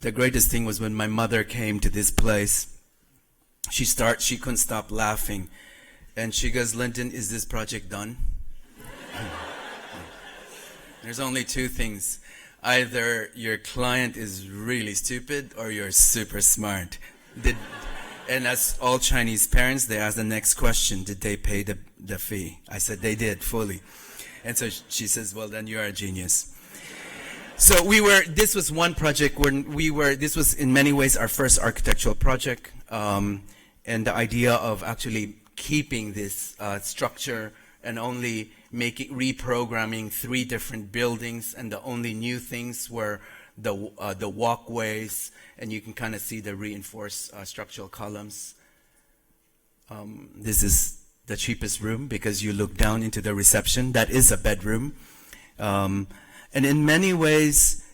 the greatest thing was when my mother came to this place. She couldn't stop laughing. And she goes, Lyndon, is this project done? There's only two things. Either your client is really stupid or you're super smart. And as all Chinese parents, they ask the next question, did they pay the fee? I said, they did, fully. And so she says, well, then you are a genius. So this was one project where this was in many ways our first architectural project. And the idea of actually keeping this structure and only reprogramming 3 different buildings, and the only new things were the walkways, and you can kind of see the reinforced structural columns. This is the cheapest room because you look down into the reception. That is a bedroom. And in many ways,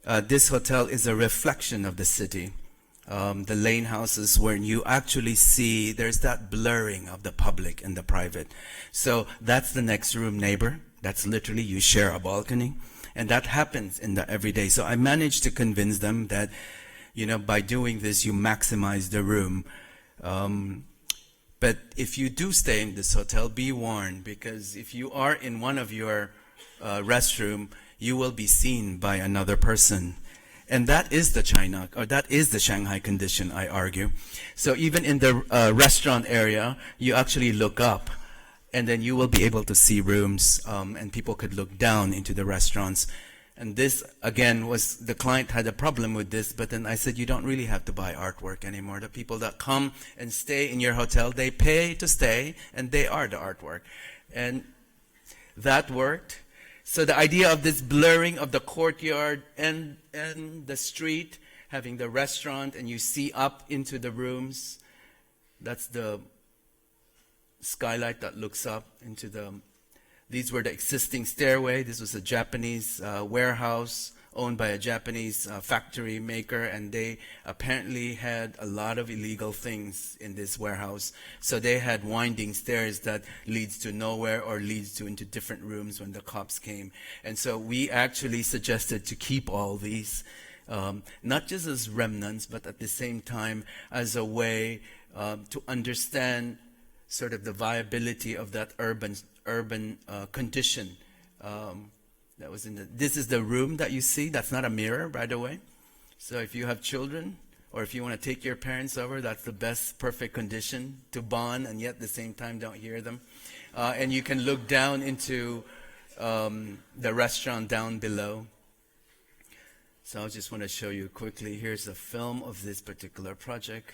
this hotel is a reflection of the city. The lane houses where you actually see there's that blurring of the public and the private. So that's the next room neighbor. That's literally you share a balcony. And that happens in the everyday. So I managed to convince them that, you know, by doing this, you maximize the room. But if you do stay in this hotel, be warned, because if you are in one of your restroom, you will be seen by another person. And that is the Shanghai condition, I argue. So even in the restaurant area, you actually look up, and then you will be able to see rooms, and people could look down into the restaurants. And this, again, the client had a problem with this, but then I said, you don't really have to buy artwork anymore. The people that come and stay in your hotel, they pay to stay, and they are the artwork. And that worked. So the idea of this blurring of the courtyard and the street, having the restaurant, and you see up into the rooms, that's the skylight that looks up into these were the existing stairway. This was a Japanese warehouse owned by a Japanese factory maker, and they apparently had a lot of illegal things in this warehouse. So they had winding stairs that leads to nowhere or leads to into different rooms when the cops came. And so we actually suggested to keep all these, not just as remnants, but at the same time as a way to understand sort of the viability of that urban condition. That was this is the room that you see. That's not a mirror, by the way. So if you have children, or if you want to take your parents over, that's the best, perfect condition to bond, and yet at the same time don't hear them. And you can look down into the restaurant down below. So I just want to show you quickly. Here's a film of this particular project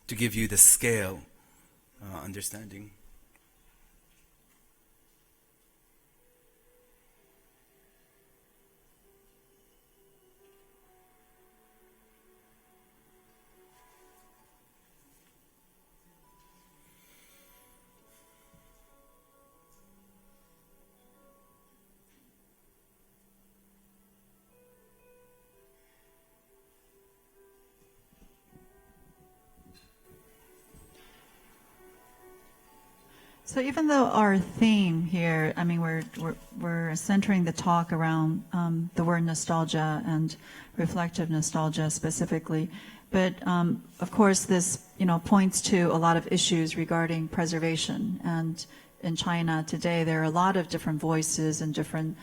to give you the scale understanding. So even though our theme here, I mean, we're centering the talk around the word nostalgia and reflective nostalgia specifically, but of course this, you know, points to a lot of issues regarding preservation and in China today, there are a lot of different voices and different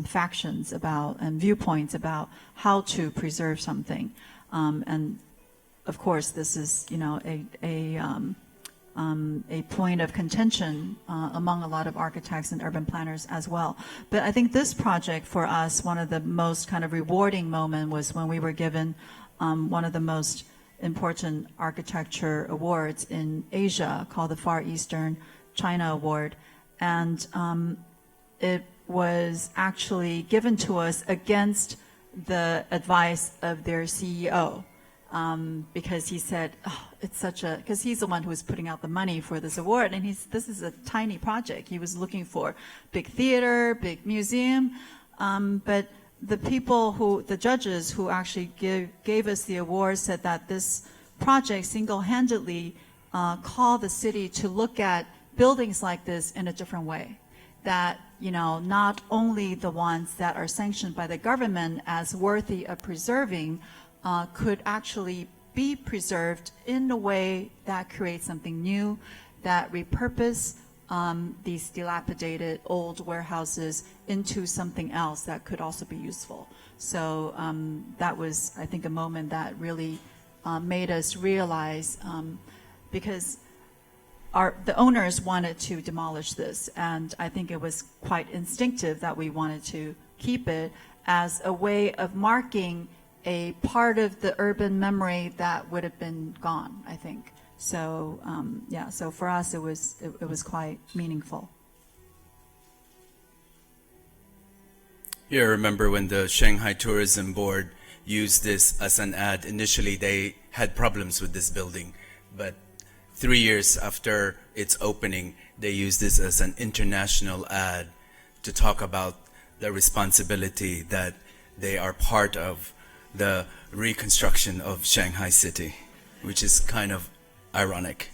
factions about and viewpoints about how to preserve something. And of course, this is, you know, a point of contention among a lot of architects and urban planners as well. But I think this project for us, one of the most kind of rewarding moment was when we were given one of the most important architecture awards in Asia called the Far Eastern China Award. And it was actually given to us against the advice of their CEO. Because he said, oh, it's such a, because he's the one who was putting out the money for this award, and this is a tiny project. He was looking for big theater, big museum, but the judges who actually gave us the award said that this project single-handedly called the city to look at buildings like this in a different way. That, you know, not only the ones that are sanctioned by the government as worthy of preserving could actually be preserved in a way that creates something new, that repurpose these dilapidated old warehouses into something else that could also be useful. So that was, I think, a moment that really made us realize, because the owners wanted to demolish this, and I think it was quite instinctive that we wanted to keep it as a way of marking a part of the urban memory that would have been gone, I think. So yeah, so for us it was quite meaningful. Yeah, I remember when the Shanghai Tourism Board used this as an ad. Initially, they had problems with this building, but 3 years after its opening, they used this as an international ad to talk about the responsibility that they are part of the reconstruction of Shanghai city, which is kind of ironic.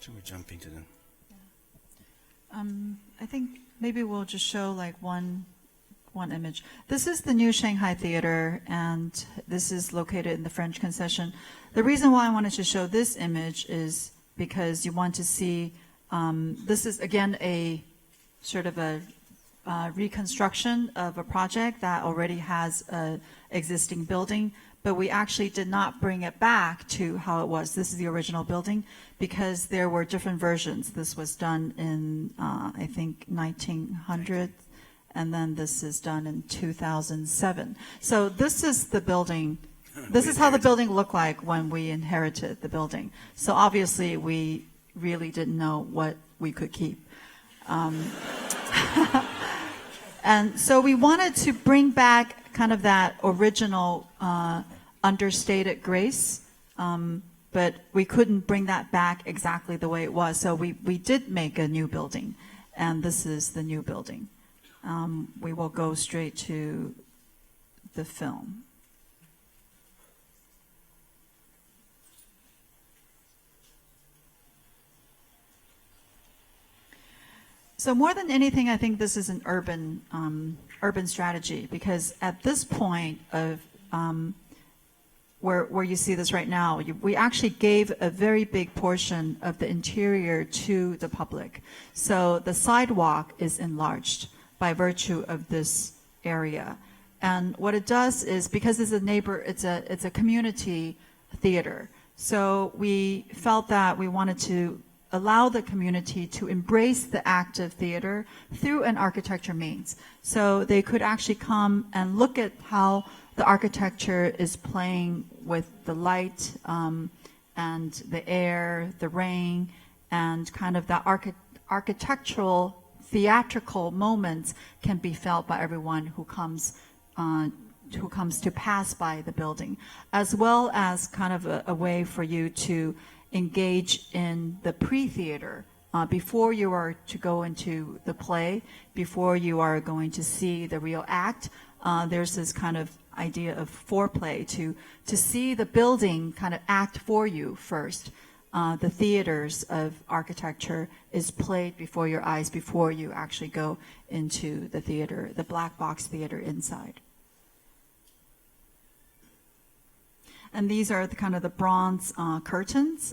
Should we jump into them? I think maybe we'll just show like one image. This is the new Shanghai Theater, and this is located in the French Concession. The reason why I wanted to show this image is because you want to see, this is again a sort of a reconstruction of a project that already has an existing building, but we actually did not bring it back to how it was. This is the original building because there were different versions. This was done in, I think, 1900. And then this is done in 2007. So this is the building. This is how the building looked like when we inherited the building. So obviously we really didn't know what we could keep. And so we wanted to bring back kind of that original understated grace, but we couldn't bring that back exactly the way it was. So we did make a new building, and this is the new building. We will go straight to the film. So more than anything, I think this is an urban strategy, because at this point of where you see this right now, we actually gave a very big portion of the interior to the public. So the sidewalk is enlarged by virtue of this area. And what it does is, because it's a community theater, so we felt that we wanted to allow the community to embrace the act of theater through an architecture means. So they could actually come and look at how the architecture is playing with the light and the air, the rain, and kind of the architectural theatrical moments can be felt by everyone who comes to pass by the building, as well as kind of a way for you to engage in the pre-theater before you are to go into the play, before you are going to see the real act. There's this kind of idea of foreplay to see the building kind of act for you first. the theaters of architecture is played before your eyes before you actually go into the theater, the black box theater inside. And these are the kind of the bronze curtains,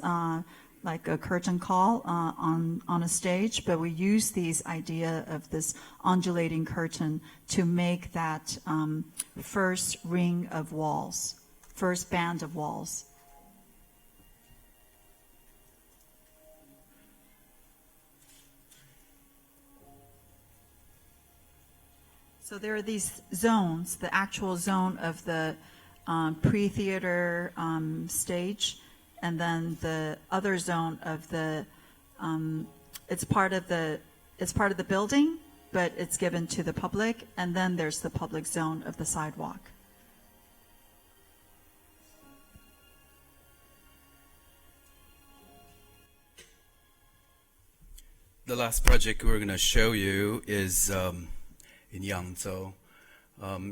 like a curtain call on a stage, but we use these idea of this undulating curtain to make that first ring of walls, first band of walls. So there are these zones, the actual zone of the pre-theater stage, and then the other zone of the it's part of the building, but it's given to the public, and then there's the public zone of the sidewalk. The last project we're going to show you is in Yangzhou.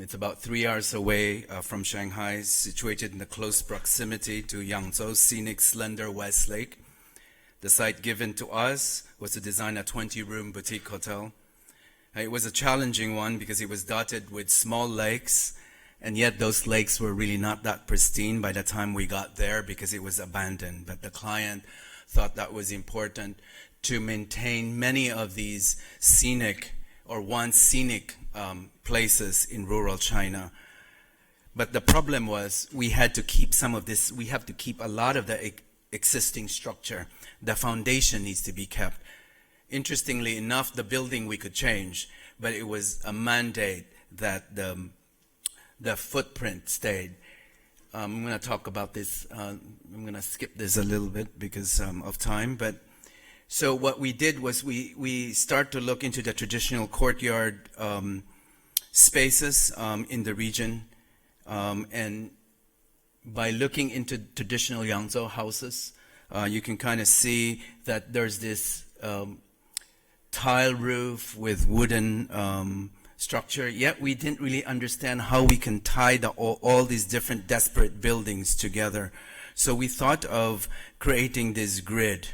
It's about 3 hours away from Shanghai, situated in the close proximity to Yangzhou's scenic slender West Lake. The site given to us was to design a 20-room boutique hotel. It was a challenging one because it was dotted with small lakes, and yet those lakes were really not that pristine by the time we got there because it was abandoned. But the client thought that was important to maintain many of these scenic or once scenic places in rural China. But the problem was we had to keep some of this, we have to keep a lot of the existing structure. The foundation needs to be kept. Interestingly enough, the building we could change, but it was a mandate that the footprint stayed. I'm going to talk about this. I'm going to skip this a little bit because of time. But so what we did was we start to look into the traditional courtyard spaces in the region, and by looking into traditional Yangzhou houses, you can kind of see that there's this tile roof with wooden structure, yet we didn't really understand how we can tie all these different disparate buildings together. So we thought of creating this grid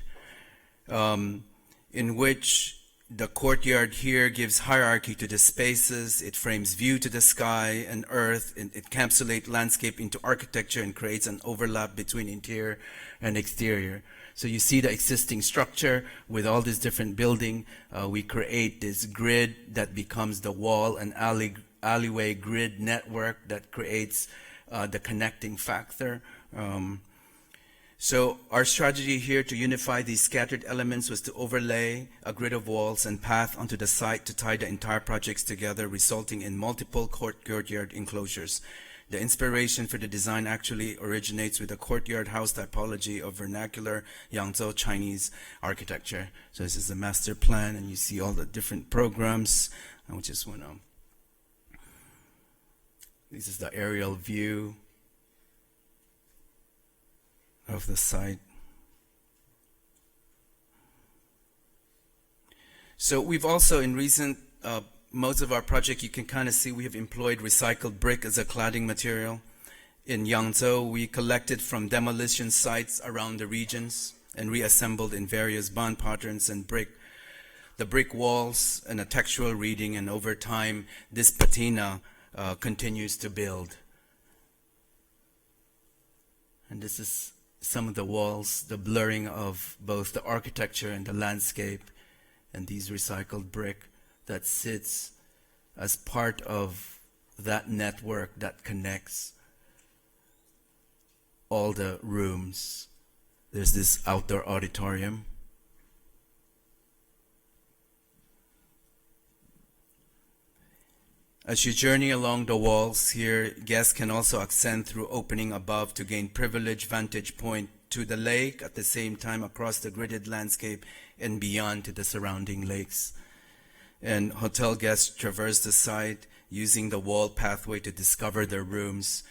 in which the courtyard here gives hierarchy to the spaces, it frames view to the sky and earth, and it encapsulates landscape into architecture and creates an overlap between interior and exterior. So you see the existing structure with all this different building. We create this grid that becomes the wall and alleyway grid network that creates the connecting factor. So our strategy here to unify these scattered elements was to overlay a grid of walls and path onto the site to tie the entire projects together, resulting in multiple courtyard enclosures. The inspiration for the design actually originates with the courtyard house typology of vernacular Yangzhou Chinese architecture. So this is the master plan, and you see all the different programs. I just want to, this is the aerial view of the site. So we've also, in recent, most of our project, you can kind of see we have employed recycled brick as a cladding material. In Yangzhou, we collected from demolition sites around the regions and reassembled in various bond patterns and brick. The brick walls and a textual reading, and over time, this patina continues to build. And this is some of the walls, the blurring of both the architecture and the landscape, and these recycled brick that sits as part of that network that connects all the rooms. There's this outdoor auditorium. As you journey along the walls here, guests can also ascend through opening above to gain privileged vantage point to the lake, at the same time across the gridded landscape and beyond to the surrounding lakes. And hotel guests traverse the site using the wall pathway to discover their rooms.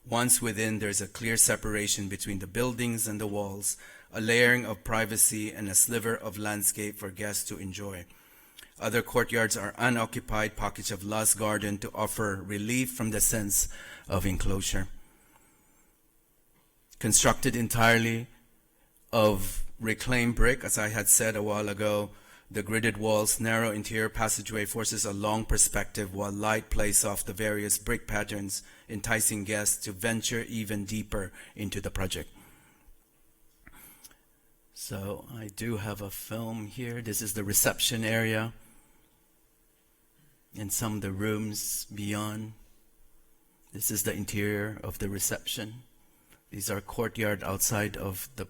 Once within, there's a clear separation between the buildings and the walls, a layering of privacy and a sliver of landscape for guests to enjoy. Other courtyards are unoccupied pockets of lush garden to offer relief from the sense of enclosure. Constructed entirely of reclaimed brick. As I had said a while ago, the gridded walls, narrow interior passageway forces a long perspective while light plays off the various brick patterns, enticing guests to venture even deeper into the project. So I do have a film here. This is the reception area and some of the rooms beyond. This is the interior of the reception. These are courtyard outside of the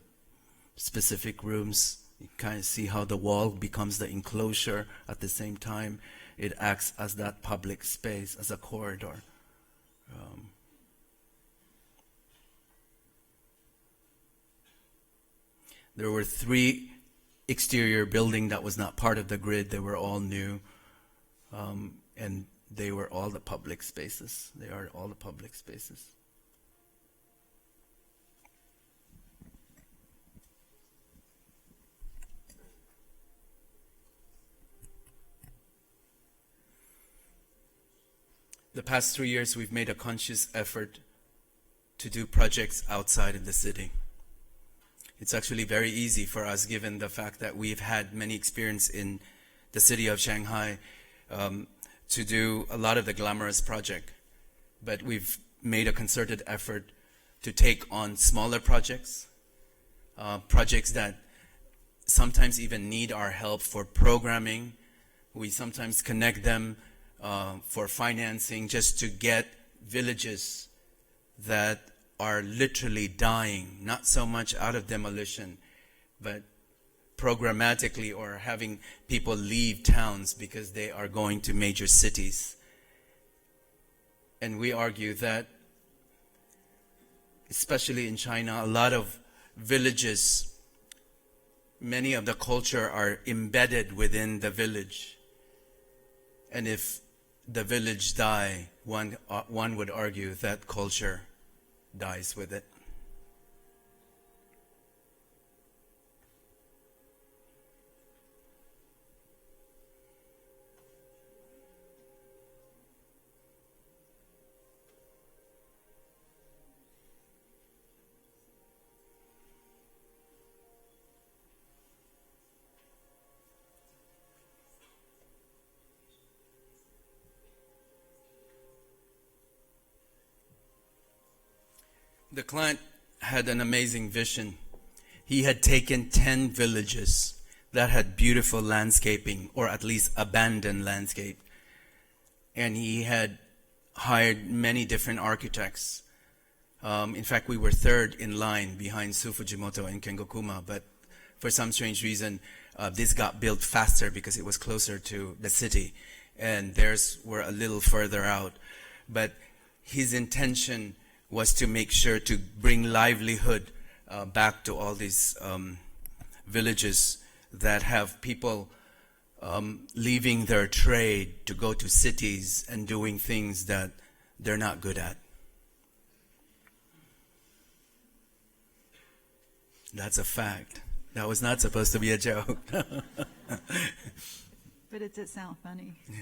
specific rooms. You kind of see how the wall becomes the enclosure. At the same time, it acts as that public space, as a corridor. There were 3 exterior buildings that was not part of the grid. They were all new, and they were all the public spaces. They are all the public spaces. The past 3 years, we've made a conscious effort to do projects outside of the city. It's actually very easy for us, given the fact that we've had many experience in the city of Shanghai, to do a lot of the glamorous project. But we've made a concerted effort to take on smaller projects, projects that sometimes even need our help for programming. We sometimes connect them for financing, just to get villages that are literally dying, not so much out of demolition, but programmatically, or having people leave towns because they are going to major cities. And we argue that, especially in China, a lot of villages, many of the culture are embedded within the village. And if the village die, one would argue that culture dies with it. The client had an amazing vision. He had taken 10 villages that had beautiful landscaping, or at least abandoned landscape. And he had hired many different architects. In fact, we were third in line behind Su Fujimoto and Kengokuma, but for some strange reason, this got built faster because it was closer to the city, and theirs were a little further out. But his intention was to make sure to bring livelihood back to all these villages that have people leaving their trade to go to cities and doing things that they're not good at. That's a fact. That was not supposed to be a joke. But it did sound funny. Yeah.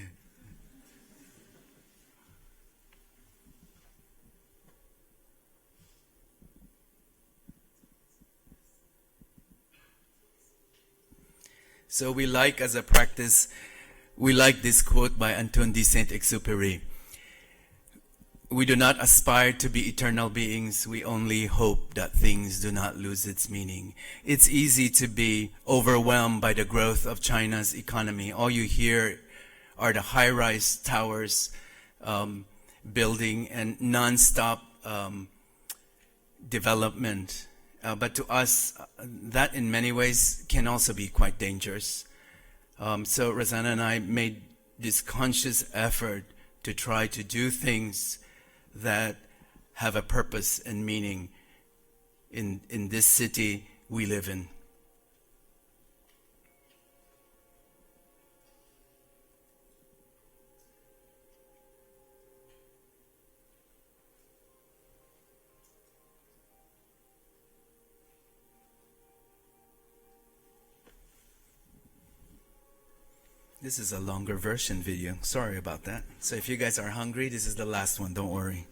So we like, as a practice, we like this quote by Antoine de Saint-Exupéry. We do not aspire to be eternal beings. We only hope that things do not lose its meaning. It's easy to be overwhelmed by the growth of China's economy. All you hear are the high-rise towers building and non-stop development. But to us, that in many ways can also be quite dangerous. So Rossana and I made this conscious effort to try to do things that have a purpose and meaning in this city we live in. This is a longer version video. Sorry about that. So if you guys are hungry, this is the last one. Don't worry.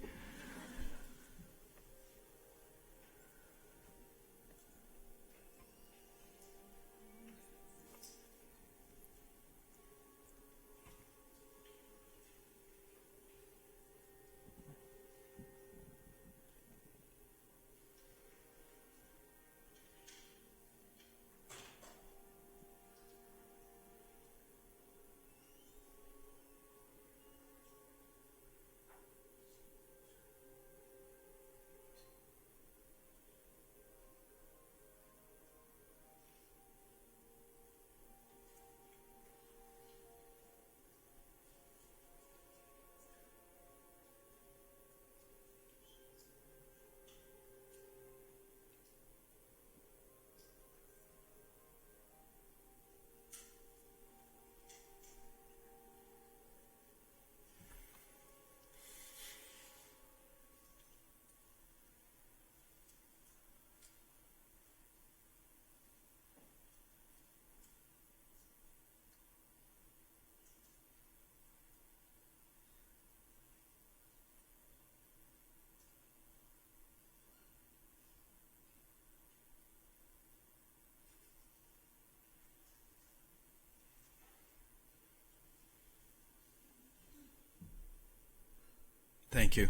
Thank you.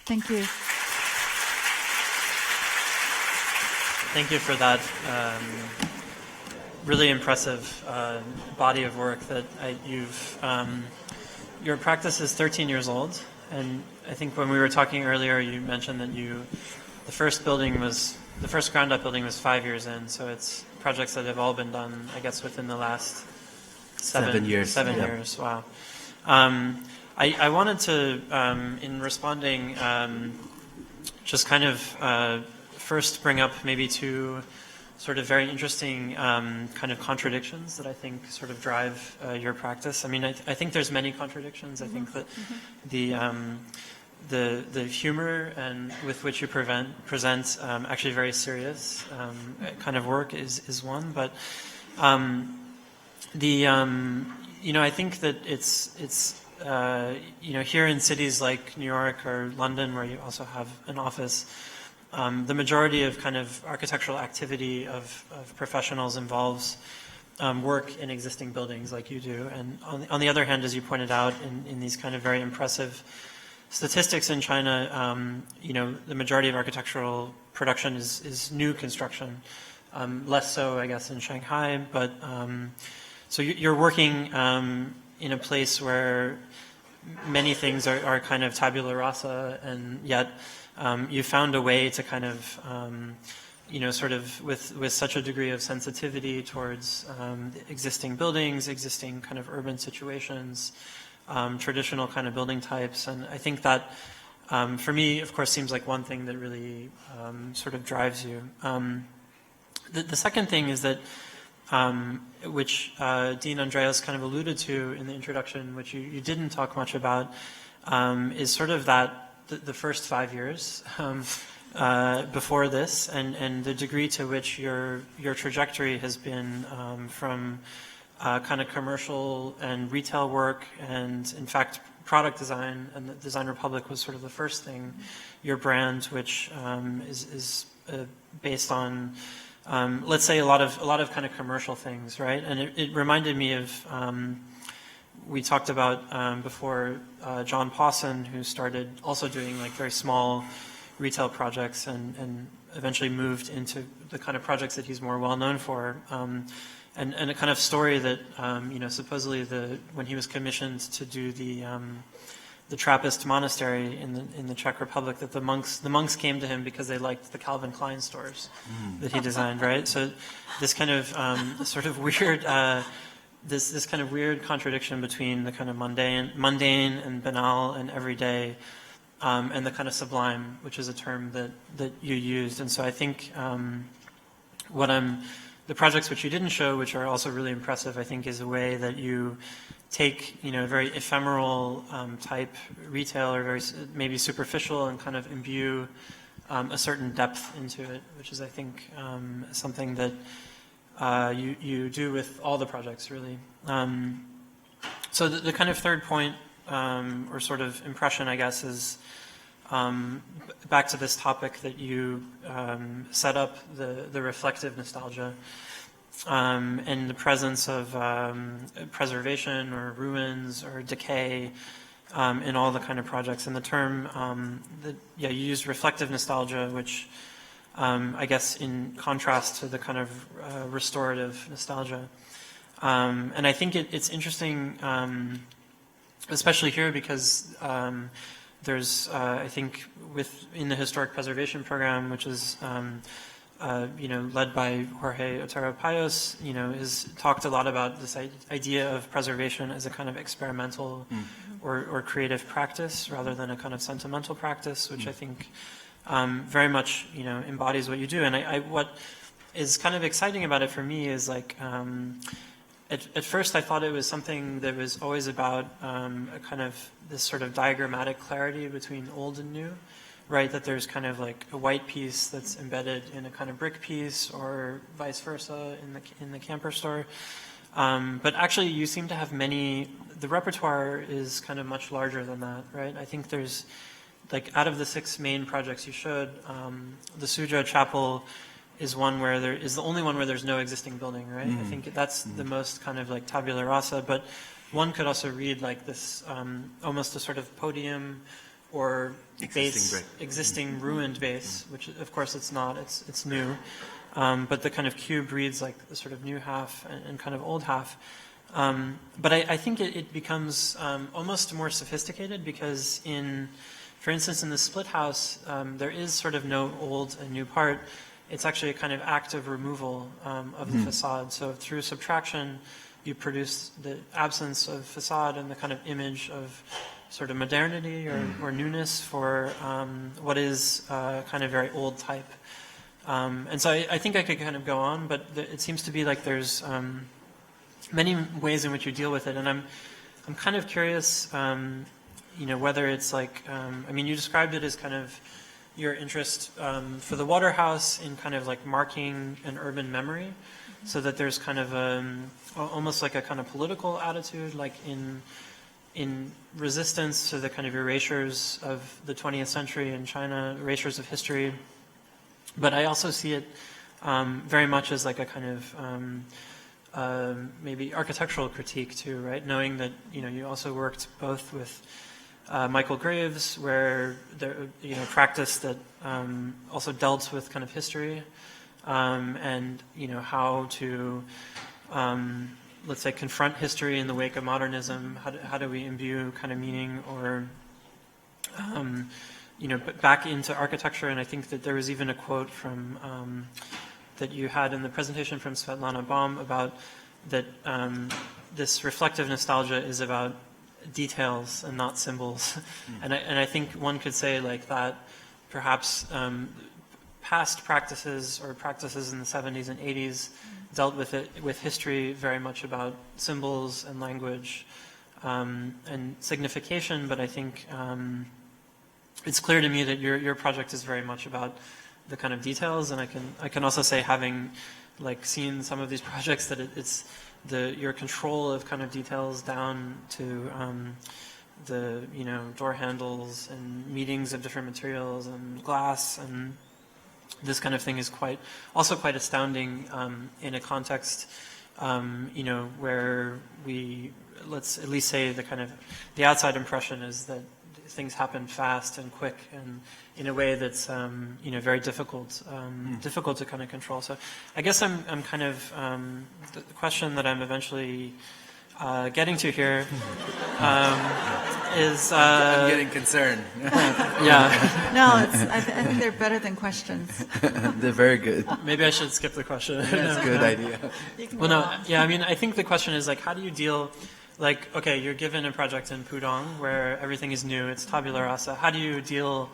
Thank you. Thank you for that really impressive body of work that your practice is 13 years old, and I think when we were talking earlier, you mentioned that the first ground up building was 5 years in, so it's projects that have all been done, I guess, within the last 7 years. 7 yeah. years, wow. I wanted to, in responding, just kind of first bring up maybe two sort of very interesting kind of contradictions that I think sort of drive your practice. I mean, I think there's many contradictions. I think that the humor and with which you present actually very serious kind of work is one, but I think that it's here in cities like New York or London, where you also have an office, the majority of kind of architectural activity of professionals involves work in existing buildings like you do. And on the other hand, as you pointed out in these kind of very impressive statistics in China, the majority of architectural production is new construction. Less so, I guess, in Shanghai. But so you're working in a place where many things are kind of tabula rasa, and yet you found a way to kind of, sort of with such a degree of sensitivity towards existing buildings, existing kind of urban situations, traditional kind of building types. And I think that, for me, of course, seems like one thing that really sort of drives you. The second thing is that, which Dean Andreas kind of alluded to in the introduction, which you didn't talk much about, is sort of that the first 5 years before this, and the degree to which your trajectory has been from kind of commercial and retail work, and in fact product design, and the Design Republic was sort of the first thing, your brand, which is based on let's say a lot of kind of commercial things, right? And it reminded me of we talked about before John Pawson, who started also doing like very small retail projects and eventually moved into the kind of projects that he's more well known for. And a kind of story that supposedly when he was commissioned to do the Trappist monastery in the Czech Republic, that the monks came to him because they liked the Calvin Klein stores that he designed, right? So this kind of sort of weird this kind of weird contradiction between the kind of mundane and banal and everyday, and the kind of sublime, which is a term that you used. And so I think the projects which you didn't show, which are also really impressive, I think, is a way that you take very ephemeral type retail, or very maybe superficial, and kind of imbue a certain depth into it, which is, I think, something that you do with all the projects, really. So the kind of third point, or sort of impression, I guess, is back to this topic that you set up, the reflective nostalgia, and the presence of preservation or ruins or decay in all the kind of projects. And the term you used reflective nostalgia, which I guess in contrast to the kind of restorative nostalgia. And I think it's interesting, especially here, because there's, I think, in the historic preservation program, which is, led by Jorge Otero Payos, has talked a lot about this idea of preservation as a kind of experimental or creative practice rather than a kind of sentimental practice, which I think very much, embodies what you do. And what is kind of exciting about it for me is like, at first I thought it was something that was always about a kind of this sort of diagrammatic clarity between old and new, right? That there's kind of like a white piece that's embedded in a kind of brick piece, or vice versa in the camper store. But actually you seem to have the repertoire is kind of much larger than that, right? I think there's, like, out of the 6 main projects you showed, the Suzhou chapel is the only one where there's no existing building, right? I think that's the most kind of like tabula rasa, but one could also read like this, almost a sort of podium or Existing brick. existing ruined base, which of course it's not, it's new. But the kind of cube reads like the sort of new half and kind of old half. But I think it becomes almost more sophisticated because for instance, in the split house, there is sort of no old and new part. It's actually a kind of active removal of the facade. So through subtraction, you produce the absence of facade and the kind of image of sort of modernity or newness for what is kind of very old type. And so I think I could kind of go on, but it seems to be like there's many ways in which you deal with it. And I'm kind of curious, whether it's like, you described it as kind of your interest for the waterhouse in kind of like marking an urban memory, so that there's kind of almost like a kind of political attitude, like in resistance to the kind of erasures of the 20th century in China, erasures of history. But I also see it very much as like a kind of maybe architectural critique too, right? Knowing that you also worked both with Michael Graves, where there practice that also dealt with kind of history and how to let's say confront history in the wake of modernism. How do we imbue kind of meaning or back into architecture? And I think that there was even a quote from that you had in the presentation from Svetlana Baum about that this reflective nostalgia is about details and not symbols. And I think one could say like that perhaps past practices or practices in the 70s and 80s dealt with history very much about symbols and language and signification, but I think it's clear to me that your project is very much about the kind of details, and I can also say, having like seen some of these projects, that it's your control of kind of details down to the door handles and meetings of different materials and glass, and this kind of thing is quite astounding in a context where let's at least say the outside impression is that things happen fast and quick and in a way that's very difficult to kind of control. So I guess I'm kind of the question that I'm eventually getting to here is I'm getting concerned. Yeah. No, I think they're better than questions. They're very good. Maybe I should skip the question. That's a good idea. Well, no, yeah, I think the question is like, how do you deal? Like, okay, you're given a project in Pudong where everything is new, it's tabula rasa. How do you deal,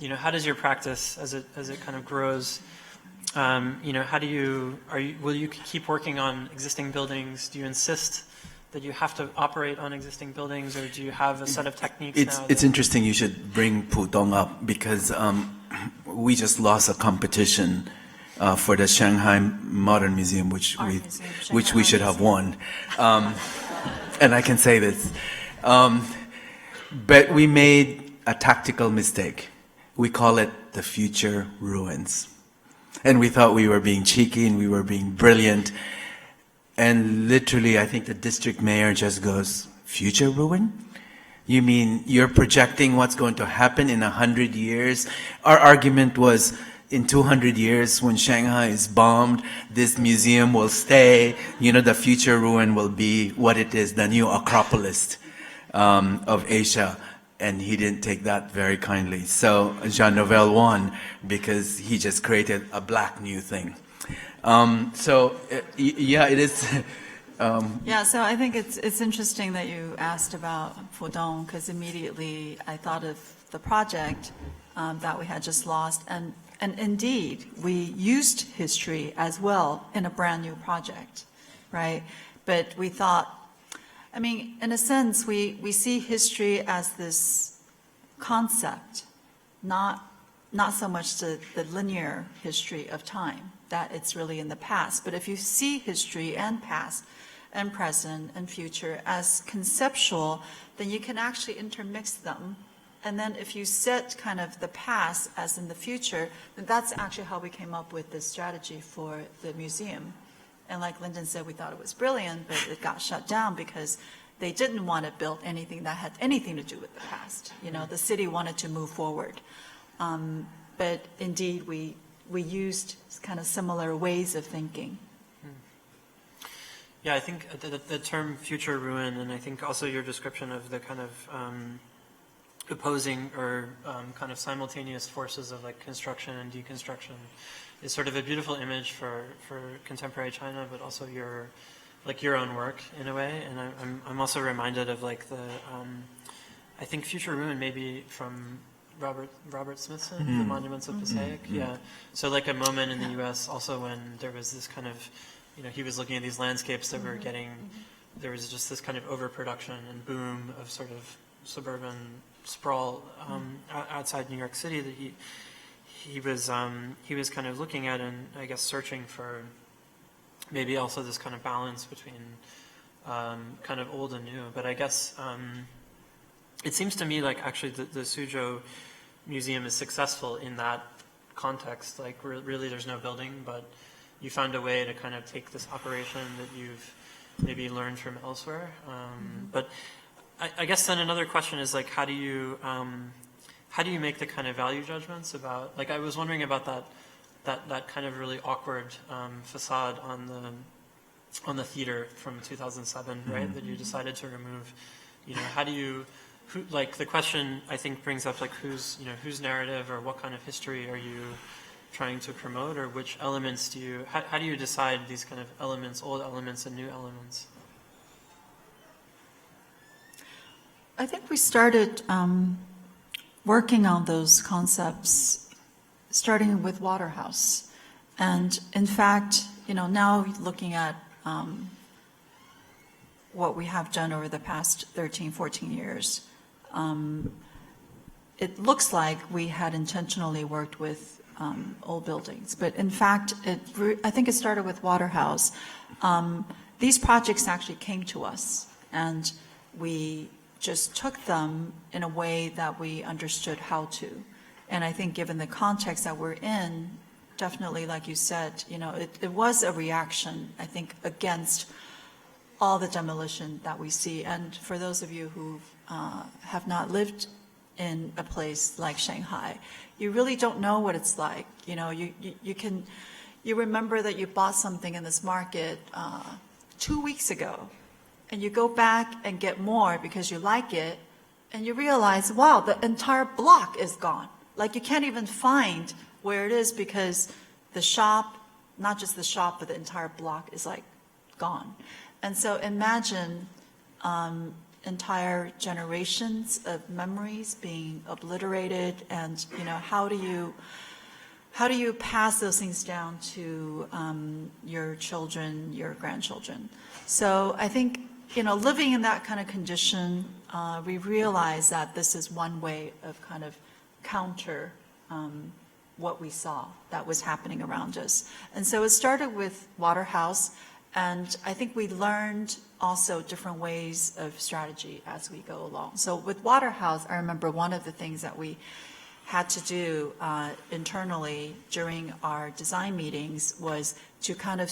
how does your practice as it kind of grows, will you keep working on existing buildings? Do you insist that you have to operate on existing buildings, or do you have a set of techniques now? It's interesting you should bring Pudong up, because we just lost a competition for the Shanghai Modern Museum, which we should have won. And I can say this, but we made a tactical mistake. We call it the future ruins. And we thought we were being cheeky and we were being brilliant. And literally, I think the district mayor just goes, future ruin? You mean you're projecting what's going to happen in 100 years? Our argument was, in 200 years, when Shanghai is bombed, this museum will stay. The future ruin will be what it is, the new Acropolis of Asia. And he didn't take that very kindly. So Jean Nouvel won, because he just created a black new thing. Yeah, it is. Yeah, so I think it's interesting that you asked about Pudong, because immediately I thought of the project that we had just lost. And indeed, we used history as well in a brand new project, right? But we thought, in a sense, we see history as this concept, not so much the linear history of time, that it's really in the past. But if you see history and past and present and future as conceptual, then you can actually intermix them. And then if you set kind of the past as in the future, then that's actually how we came up with this strategy for the museum. And like Lyndon said, we thought it was brilliant, but it got shut down because they didn't want to build anything that had anything to do with the past. You know, the city wanted to move forward. But indeed, we used kind of similar ways of thinking. Yeah, I think the term future ruin, and I think also your description of the kind of opposing or kind of simultaneous forces of like construction and deconstruction is sort of a beautiful image for contemporary China, but also your own work in a way. And I'm also reminded of like the I think future ruin maybe from Robert Smithson, The Monuments of Passaic. Yeah, so like a moment in the U.S. also when there was this kind of, you know, he was looking at these landscapes that were getting, there was just this kind of overproduction and boom of sort of suburban sprawl outside New York City that he was kind of looking at and I guess searching for maybe also this kind of balance between kind of old and new. But I guess it seems to me like actually the Suzhou Museum is successful in that context. Like really there's no building, but you found a way to kind of take this operation that you've maybe learned from elsewhere. But I guess then another question is like, how do you make the kind of value judgments about, like I was wondering about that kind of really awkward facade on the theater from 2007, right? That you decided to remove. You know, how do you, like the question I think brings up like whose narrative or what kind of history are you trying to promote, or which elements do you, how do you decide these kind of elements, old elements and new elements? I think we started working on those concepts starting with Waterhouse. And in fact, you know, now looking at what we have done over the past 13, 14 years, it looks like we had intentionally worked with old buildings. But in fact, I think it started with Waterhouse. These projects actually came to us, and we just took them in a way that we understood how to. And I think given the context that we're in, definitely, like you said, you know, it was a reaction, I think, against all the demolition that we see. And for those of you who have not lived in a place like Shanghai, you really don't know what it's like. You know, you remember that you bought something in this market 2 weeks ago, and you go back and get more because you like it, and you realize, wow, the entire block is gone. Like you can't even find where it is because the shop, not just the shop, but the entire block is like gone. And so imagine entire generations of memories being obliterated, and you know, how do you pass those things down to your children, your grandchildren? So I think, you know, living in that kind of condition, we realize that this is one way of kind of counter what we saw that was happening around us. And so it started with Waterhouse, and I think we learned also different ways of strategy as we go along. So with Waterhouse, I remember one of the things that we had to do internally during our design meetings was to kind of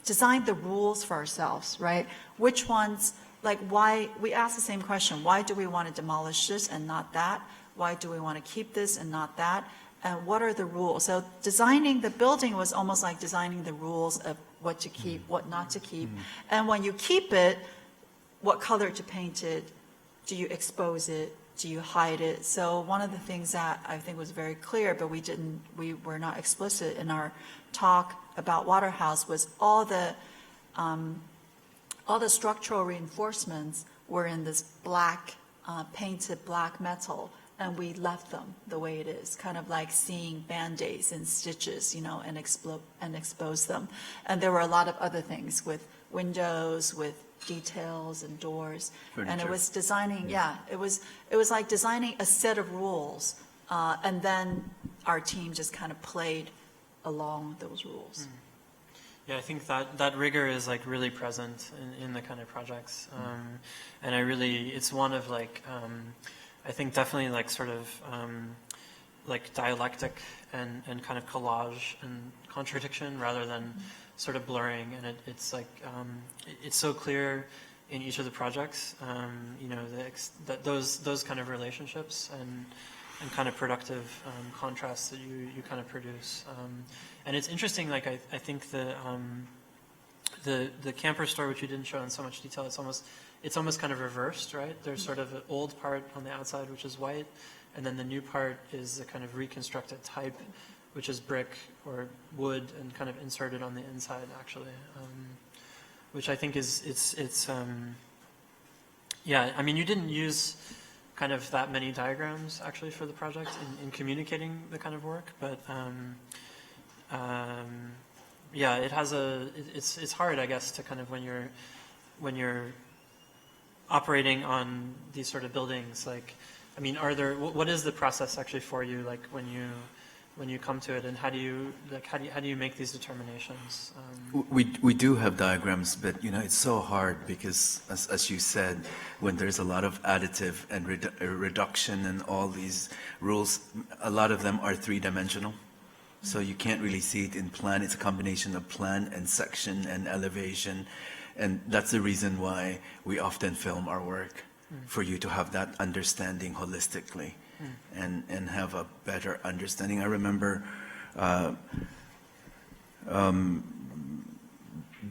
design the rules for ourselves, right? Which ones, like why, we asked the same question, why do we want to demolish this and not that? Why do we want to keep this and not that? And what are the rules? So designing the building was almost like designing the rules of what to keep, what not to keep. And when you keep it, what color to paint it? Do you expose it? Do you hide it? So one of the things that I think was very clear, but we were not explicit in our talk about Waterhouse, was all the structural reinforcements were in this black, painted black metal. And we left them the way it is, kind of like seeing Band-Aids and stitches, you know, and expose them. And there were a lot of other things with windows, with details and doors. Furniture. And it was designing, it was like designing a set of rules. And then our team just kind of played along those rules. Yeah, I think that rigor is like really present in the kind of projects. And it's one of like, I think definitely like sort of like dialectic and kind of collage and contradiction rather than sort of blurring. And it's like, it's so clear in each of the projects. You know, those kind of relationships and kind of productive contrasts that you kind of produce. And it's interesting. Like I think the camper store, which you didn't show in so much detail, it's almost kind of reversed, right? There's sort of an old part on the outside, which is white, and then the new part is a kind of reconstructed type, which is brick or wood and kind of inserted on the inside, actually, which I think yeah, I mean, you didn't use kind of that many diagrams, actually, for the project in communicating the kind of work, but yeah, it's hard, I guess, to kind of when you're operating on these sort of buildings, like, I mean, what is the process actually for you, like when you come to it, and how do you make these determinations? We do have diagrams, but you know, it's so hard because, as you said, when there's a lot of additive and reduction and all these rules, a lot of them are three-dimensional. So you can't really see it in plan. It's a combination of plan and section and elevation. And that's the reason why we often film our work, for you to have that understanding holistically and have a better understanding. I remember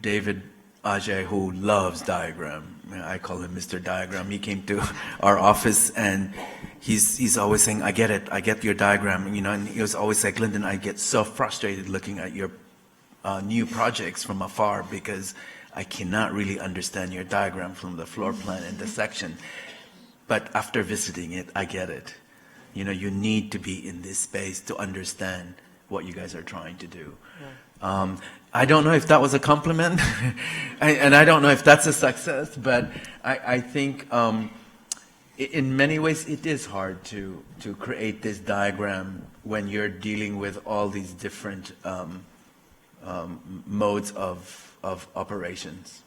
David Ajay, who loves diagram. I call him Mr. Diagram. He came to our office and he's always saying, I get it, I get your diagram, you know, and he was always like, Lyndon, I get so frustrated looking at your new projects from afar because I cannot really understand your diagram from the floor plan and the section. But after visiting it, I get it. You know, you need to be in this space to understand what you guys are trying to do. Yeah. I don't know if that was a compliment, and I don't know if that's a success, but I think in many ways it is hard to create this diagram when you're dealing with all these different modes of operations.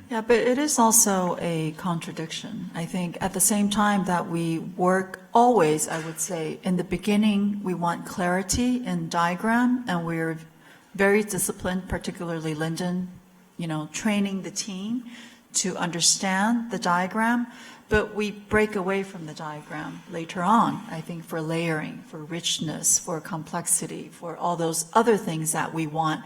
Yeah, but it is also a contradiction. I think at the same time that we work always, I would say, in the beginning, we want clarity in diagram, and we're very disciplined, particularly Lyndon, you know, training the team to understand the diagram, but we break away from the diagram later on, I think, for layering, for richness, for complexity, for all those other things that we want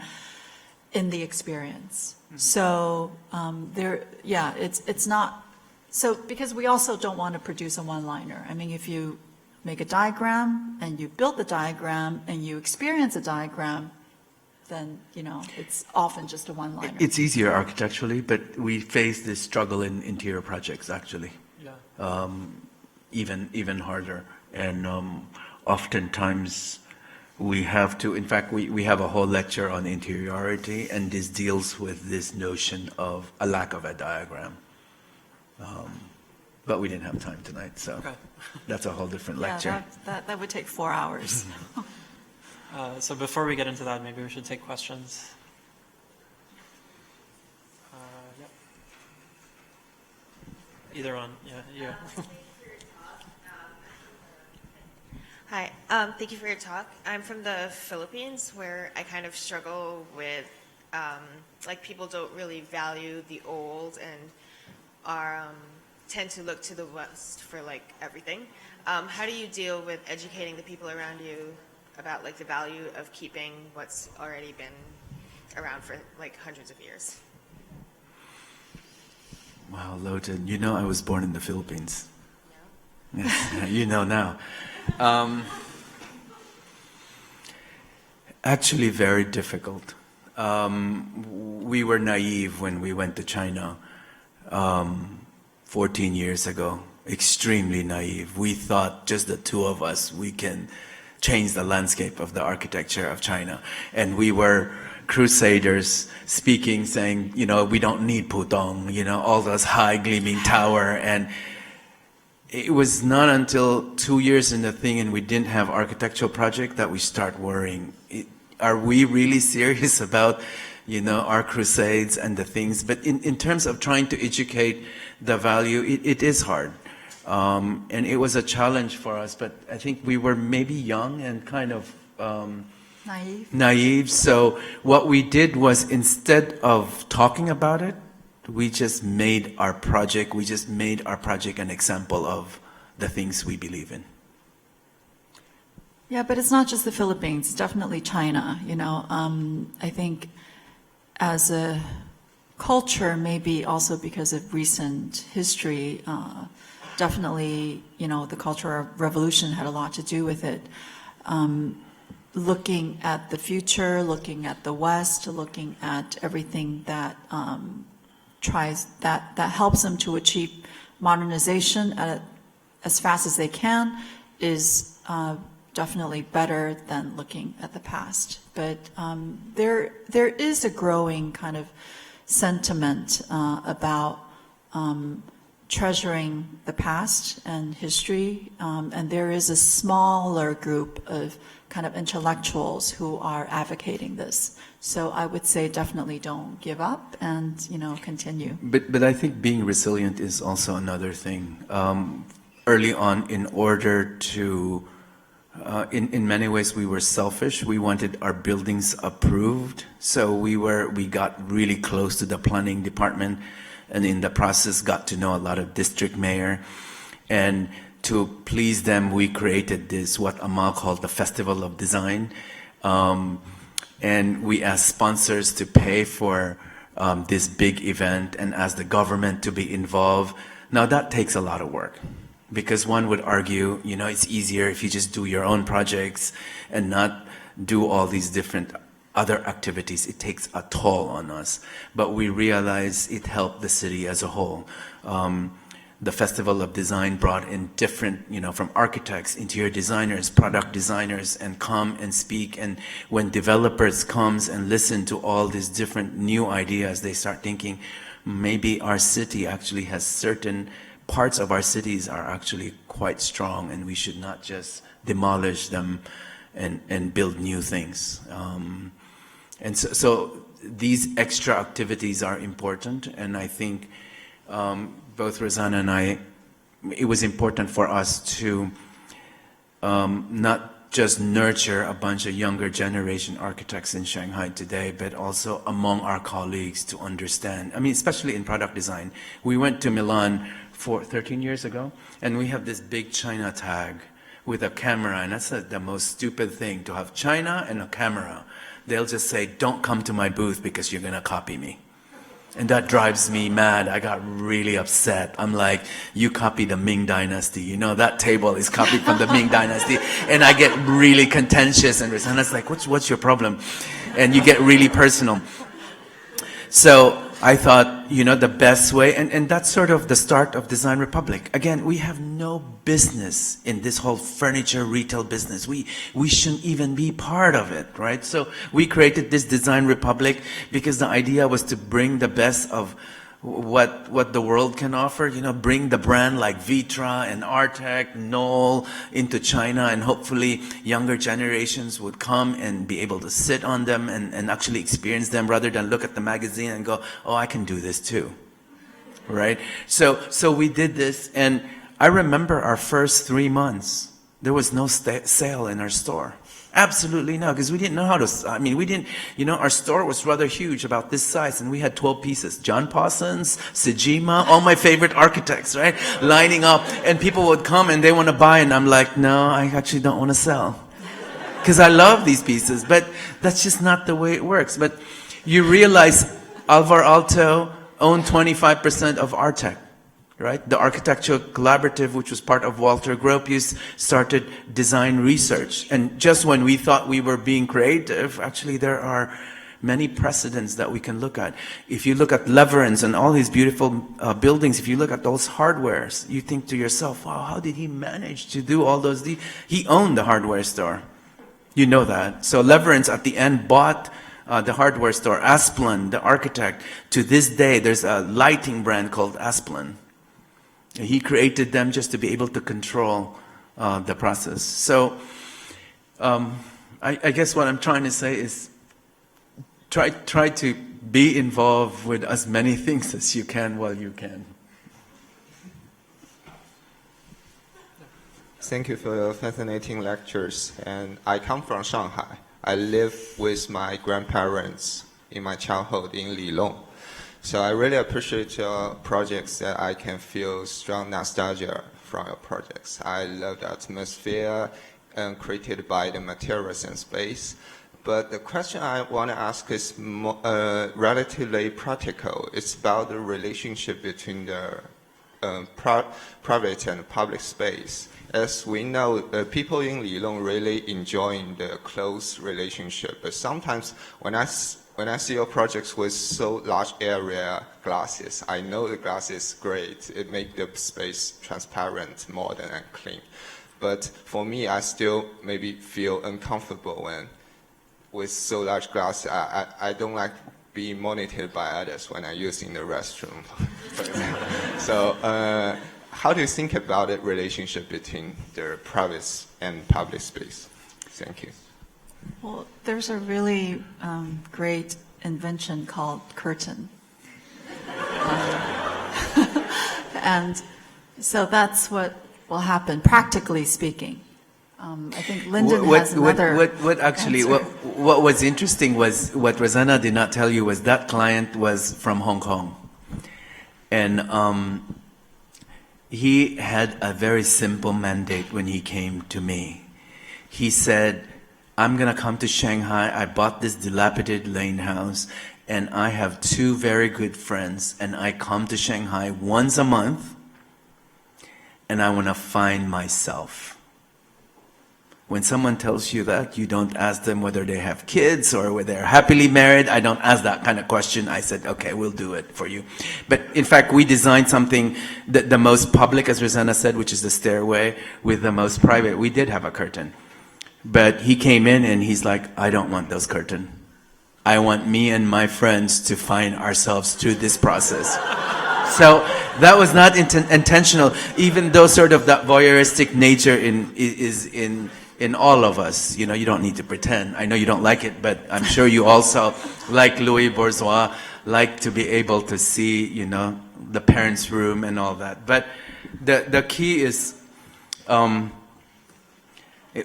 in the experience. So it's not, so because we also don't want to produce a one-liner. I mean, if you make a diagram and you build the diagram and you experience a diagram, then, you know, it's often just a one-liner. It's easier architecturally, but we face this struggle in interior projects, actually. Yeah. Even harder. And oftentimes we have to, in fact, we have a whole lecture on interiority, and this deals with this notion of a lack of a diagram. But we didn't have time tonight, so okay. That's a whole different lecture. Yeah, that would take 4 hours. So before we get into that, maybe we should take questions. Yep. Either on, yeah. Hi, thank you for your talk. I'm from the Philippines, where I kind of struggle with, like, people don't really value the old and tend to look to the West for, like, everything. How do you deal with educating the people around you about, like, the value of keeping what's already been around for, like, hundreds of years? Wow, Loden, you know I was born in the Philippines. No? Yes, you know now. Actually very difficult. We were naive when we went to China 14 years ago. Extremely naive. We thought just the two of us, we can change the landscape of the architecture of China. And we were crusaders speaking, saying, you know, we don't need Pudong, you know, all those high gleaming tower. And it was not until 2 years in the thing and we didn't have architectural project that we start worrying. Are we really serious about, you know, our crusades and the things? But in terms of trying to educate the value, it is hard. And it was a challenge for us, but I think we were maybe young and kind of naive. So what we did was, instead of talking about it, We just made our project an example of the things we believe in. Yeah, but it's not just the Philippines, definitely China, I think as a culture, maybe also because of recent history, definitely, the Cultural Revolution had a lot to do with it. Looking at the future, looking at the West, looking at everything that that helps them to achieve modernization as fast as they can is definitely better than looking at the past. But there is a growing kind of sentiment about treasuring the past and history, and there is a smaller group of kind of intellectuals who are advocating this. So I would say definitely don't give up and, continue. But I think being resilient is also another thing. Early on, in order to, in many ways, we were selfish. We wanted our buildings approved. So we got really close to the planning department, and in the process got to know a lot of district mayor. And to please them, we created this, what Amal called the Festival of Design. And we asked sponsors to pay for this big event and asked the government to be involved. Now that takes a lot of work, because one would argue, it's easier if you just do your own projects and not do all these different other activities. It takes a toll on us. But we realized it helped the city as a whole. The Festival of Design brought in different, from architects, interior designers, product designers, and come and speak. And when developers comes and listen to all these different new ideas, they start thinking, maybe our city actually has certain parts of our cities are actually quite strong, and we should not just demolish them and build new things. And so these extra activities are important, and I think both Rossana and I, it was important for us to not just nurture a bunch of younger generation architects in Shanghai today, but also among our colleagues to understand. I mean, especially in product design. We went to Milan 13 years ago, and we have this big China tag with a camera, and that's the most stupid thing, to have China and a camera. They'll just say, don't come to my booth because you're going to copy me. And that drives me mad. I got really upset. I'm like, you copy the Ming Dynasty. That table is copied from the Ming Dynasty. And I get really contentious. And Rossana's like, what's your problem? And you get really personal. So I thought, the best way, and that's sort of the start of Design Republic. Again, we have no business in this whole furniture retail business. We shouldn't even be part of it, right? So we created this Design Republic because the idea was to bring the best of what the world can offer, bring the brand like Vitra and Artec, Knoll into China, and hopefully younger generations would come and be able to sit on them and actually experience them rather than look at the magazine and go, oh, I can do this too, right? So we did this, and I remember our first 3 months, there was no sale in our store. Absolutely no, because we didn't know how to, we didn't, our store was rather huge, about this size, and we had 12 pieces. John Parsons, Sejima, all my favorite architects, right? Lining up, and people would come and they want to buy, and I'm like, no, I actually don't want to sell. Because I love these pieces, but that's just not the way it works. But you realize Alvar Aalto owned 25% of Artec. Right? The Architectural Collaborative, which was part of Walter Gropius, started design research. And just when we thought we were being creative, actually there are many precedents that we can look at. If you look at Leverance and all these beautiful buildings, if you look at those hardwares, you think to yourself, wow, how did he manage to do all those? He owned the hardware store. You know that. So Leverance at the end bought the hardware store. Asplin, the architect, to this day, there's a lighting brand called Asplin. He created them just to be able to control the process. So I guess what I'm trying to say is try to be involved with as many things as you can while you can. Thank you for your fascinating lectures. And I come from Shanghai. I lived with my grandparents in my childhood in Lilong. So I really appreciate your projects that I can feel strong nostalgia from your projects. I love the atmosphere created by the materials and space. But the question I want to ask is relatively practical. It's about the relationship between the private and public space. As we know, people in Lilong really enjoying the close relationship. But sometimes when I see your projects with so large area glasses, I know the glass is great. It makes the space transparent, modern, and clean. But for me, I still maybe feel uncomfortable when with so large glass. I don't like being monitored by others when I use in the restroom, for example. So how do you think about the relationship between the private and public space? Thank you. Well, there's a really great invention called curtain. And so that's what will happen, practically speaking. I think Lyndon has another what was interesting was what Rossana did not tell you was that client was from Hong Kong. And he had a very simple mandate when he came to me. He said, I'm going to come to Shanghai. I bought this dilapidated lane house, and I have 2 very good friends, and I come to Shanghai once a month, and I want to find myself. When someone tells you that, you don't ask them whether they have kids or whether they're happily married. I don't ask that kind of question. I said, okay, we'll do it for you. But in fact, we designed something that the most public, as Rossana said, which is the stairway, with the most private. We did have a curtain. But he came in and he's like, I don't want those curtains. I want me and my friends to find ourselves through this process. So that was not intentional, even though sort of that voyeuristic nature is in all of us. You know, you don't need to pretend. I know you don't like it, but I'm sure you also, like Louis Bourgeois, like to be able to see, you know, the parents' room and all that. But the key is,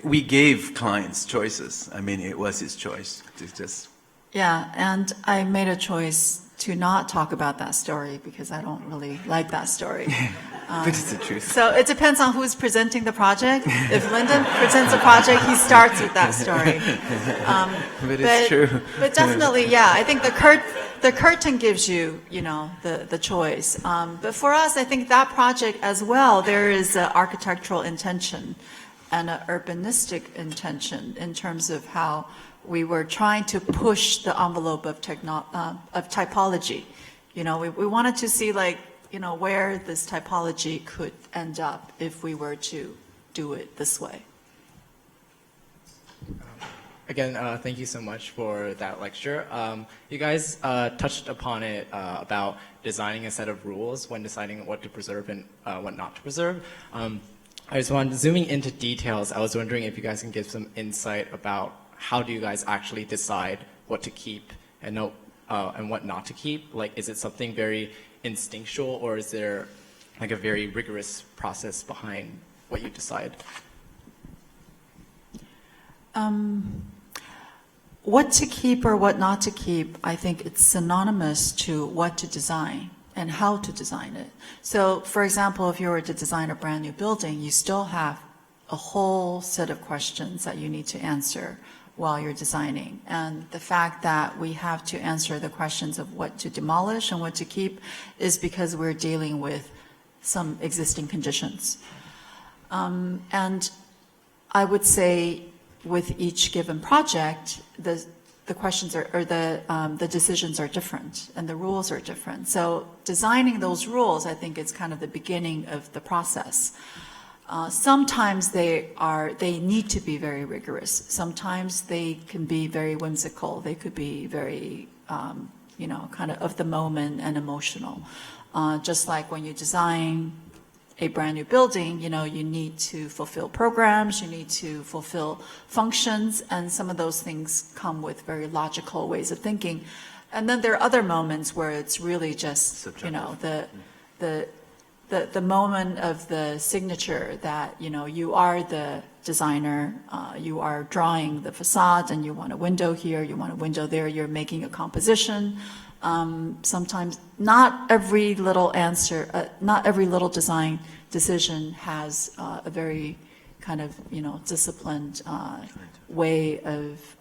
we gave clients choices. I mean, it was his choice to just... Yeah, and I made a choice to not talk about that story because I don't really like that story. But it's the truth. So it depends on who's presenting the project. If Lyndon presents a project, he starts with that story. But it's true. But definitely, yeah, I think the curtain gives you, you know, the choice. But for us, I think that project as well, there is an architectural intention and an urbanistic intention in terms of how we were trying to push the envelope of typology. You know, we wanted to see, like, you know, where this typology could end up if we were to do it this way. Again, thank you so much for that lecture. You guys touched upon it about designing a set of rules when deciding what to preserve and what not to preserve. I just wanted, zooming into details, I was wondering if you guys can give some insight about how do you guys actually decide what to keep and what not to keep? Like, is it something very instinctual, or is there like a very rigorous process behind what you decide? What to keep or what not to keep, I think it's synonymous to what to design and how to design it. So, for example, if you were to design a brand new building, you still have a whole set of questions that you need to answer while you're designing. And the fact that we have to answer the questions of what to demolish and what to keep is because we're dealing with some existing conditions. And I would say with each given project, the questions are, or the decisions are different and the rules are different. So designing those rules, I think, is kind of the beginning of the process. Sometimes they need to be very rigorous. Sometimes they can be very whimsical. They could be very, you know, kind of the moment and emotional. Just like when you design a brand new building, you know, you need to fulfill programs, you need to fulfill functions, and some of those things come with very logical ways of thinking. And then there are other moments where it's really just, subjective. You know, the moment of the signature that, you know, you are the designer, you are drawing the facade and you want a window here, you want a window there, you're making a composition, sometimes not every little answer, not every little design decision has a very kind of, disciplined way of,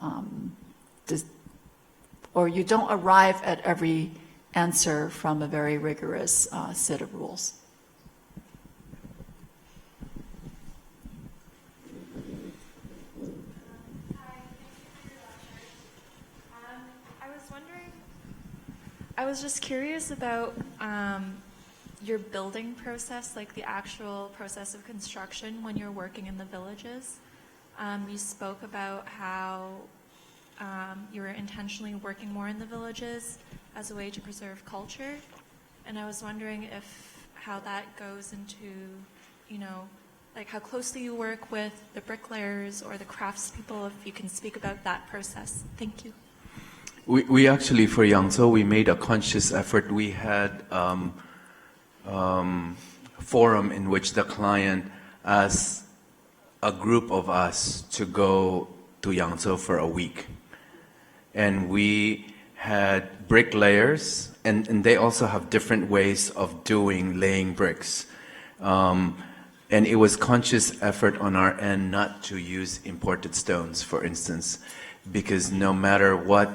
or you don't arrive at every answer from a very rigorous set of rules. I was just curious about your building process, like the actual process of construction when you're working in the villages. You spoke about how you were intentionally working more in the villages as a way to preserve culture, and I was wondering how that goes into, like how closely you work with the bricklayers or the craftspeople, if you can speak about that process. Thank you. We actually, for Yangzhou, we made a conscious effort. We had forum in which the client asked a group of us to go to Yangzhou for a week. And we had bricklayers, and they also have different ways of laying bricks. And it was conscious effort on our end not to use imported stones, for instance, because no matter what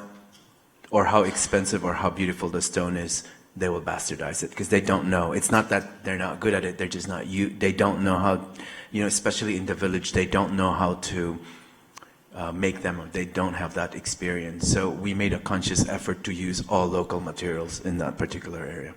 or how expensive or how beautiful the stone is, they will bastardize it because they don't know. It's not that they're not good at it, they're just not they don't know how, especially in the village, they don't know how to make them, or they don't have that experience. So we made a conscious effort to use all local materials in that particular area.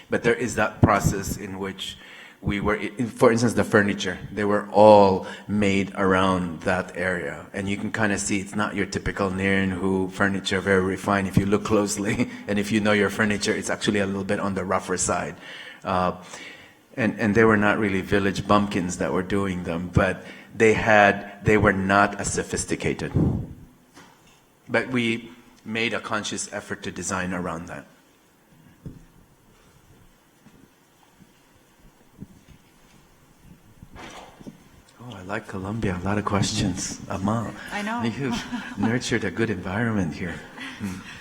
But there is that process in which we were, for instance, the furniture, they were all made around that area. And you can kind of see it's not your typical Neri Hu furniture, very refined if you look closely. And if you know your furniture, it's actually a little bit on the rougher side. And they were not really village bumpkins that were doing them, but they were not as sophisticated. But we made a conscious effort to design around that. Oh, I like Colombia. A lot of questions. Amal, I know. You've nurtured a good environment here.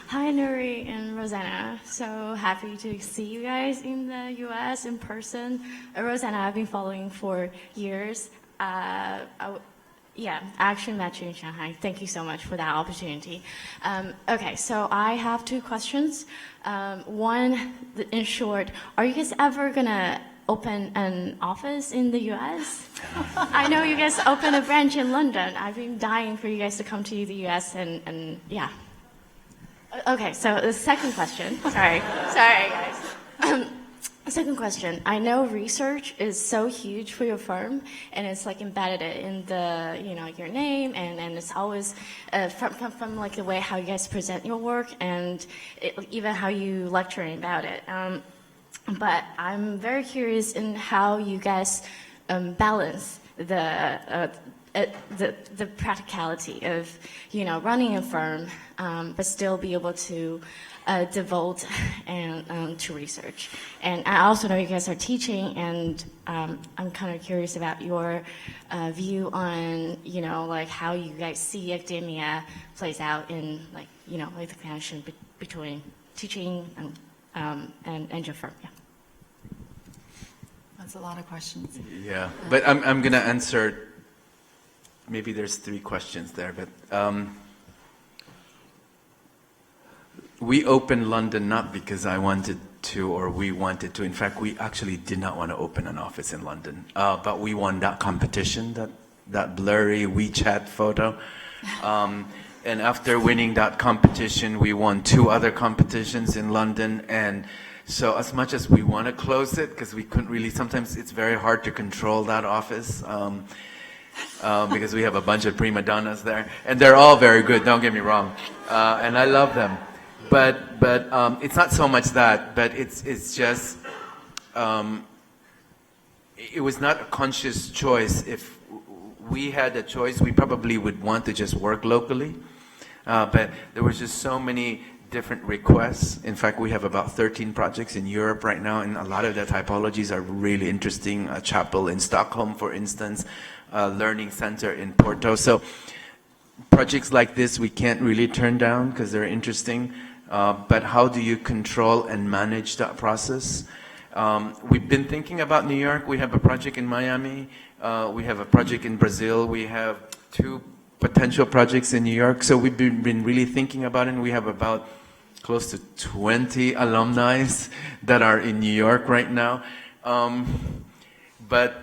Hi, Neri and Rossana. So happy to see you guys in the U.S. in person. Rossana, I've been following for years. I actually met you in Shanghai. Thank you so much for that opportunity. Okay, so I have two questions. One, in short, are you guys ever gonna open an office in the U.S.? I know you guys opened a branch in London. I've been dying for you guys to come to the U.S. and yeah. Okay, so the second question. Sorry, guys. Second question. I know research is so huge for your firm, and it's like embedded in the your name, and it's always from like the way how you guys present your work, and even how you lecturing about it. But I'm very curious in how you guys balance the practicality of running a firm, but still be able to devote and to research. And I also know you guys are teaching, and I'm kind of curious about your view on like how you guys see academia plays out in like the connection between teaching and your firm. Yeah. That's a lot of questions. Yeah, but I'm going to answer. Maybe there's 3 questions there, but we opened London not because I wanted to or we wanted to. In fact, we actually did not want to open an office in London, but we won that competition, that blurry WeChat photo. And after winning that competition, we won 2 other competitions in London. And so as much as we want to close it, because we couldn't really, sometimes it's very hard to control that office. Because we have a bunch of prima donnas there, and they're all very good, don't get me wrong, and I love them, but it's not so much that, but it's just it was not a conscious choice. If we had a choice, we probably would want to just work locally, but there was just so many different requests. In fact, we have about 13 projects in Europe right now, and a lot of the typologies are really interesting. A chapel in Stockholm, for instance, a learning center in Porto. So projects like this we can't really turn down because they're interesting. but how do you control and manage that process? We've been thinking about New York. We have a project in Miami. We have a project in Brazil. We have 2 potential projects in New York. So we've been really thinking about it. And we have about close to 20 alumni that are in New York right now. But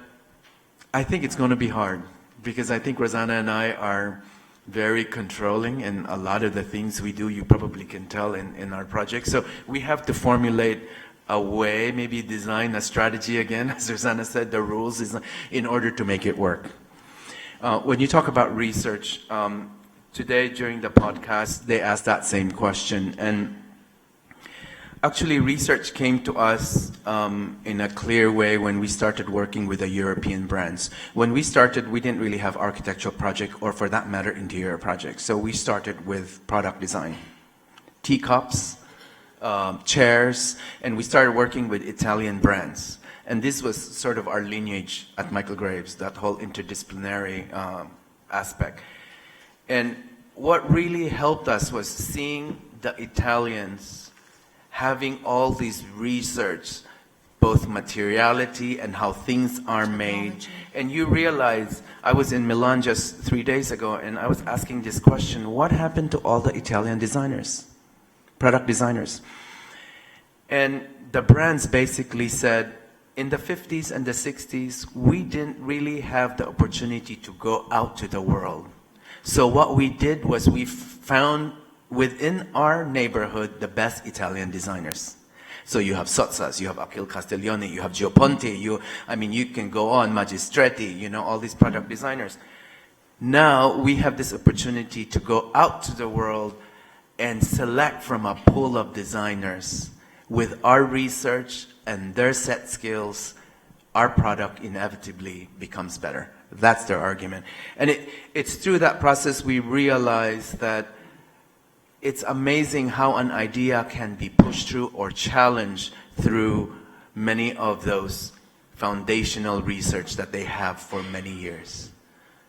I think it's going to be hard because I think Rossana and I are very controlling, and a lot of the things we do, you probably can tell in our project. So we have to formulate a way, maybe design a strategy again, as Rossana said, the rules is in order to make it work. When you talk about research, today during the podcast, they asked that same question. And actually, research came to us in a clear way when we started working with the European brands. When we started, we didn't really have architectural project, or for that matter, interior projects. So we started with product design, teacups, chairs, and we started working with Italian brands. And this was sort of our lineage at Michael Graves, that whole interdisciplinary aspect. And what really helped us was seeing the Italians having all these research, both materiality and how things are made. And you realize, I was in Milan just 3 days ago, and I was asking this question: what happened to all the Italian designers, product designers? And the brands basically said, in the 50s and the 60s, we didn't really have the opportunity to go out to the world. So what we did was we found within our neighborhood the best Italian designers. So you have Sozzas, you have Achille Castiglione, you have Gio Ponti, you can go on, Magistretti, all these product designers. Now we have this opportunity to go out to the world and select from a pool of designers. With our research and their set skills, our product inevitably becomes better. That's their argument. And it's through that process we realize that it's amazing how an idea can be pushed through or challenged through many of those foundational research that they have for many years.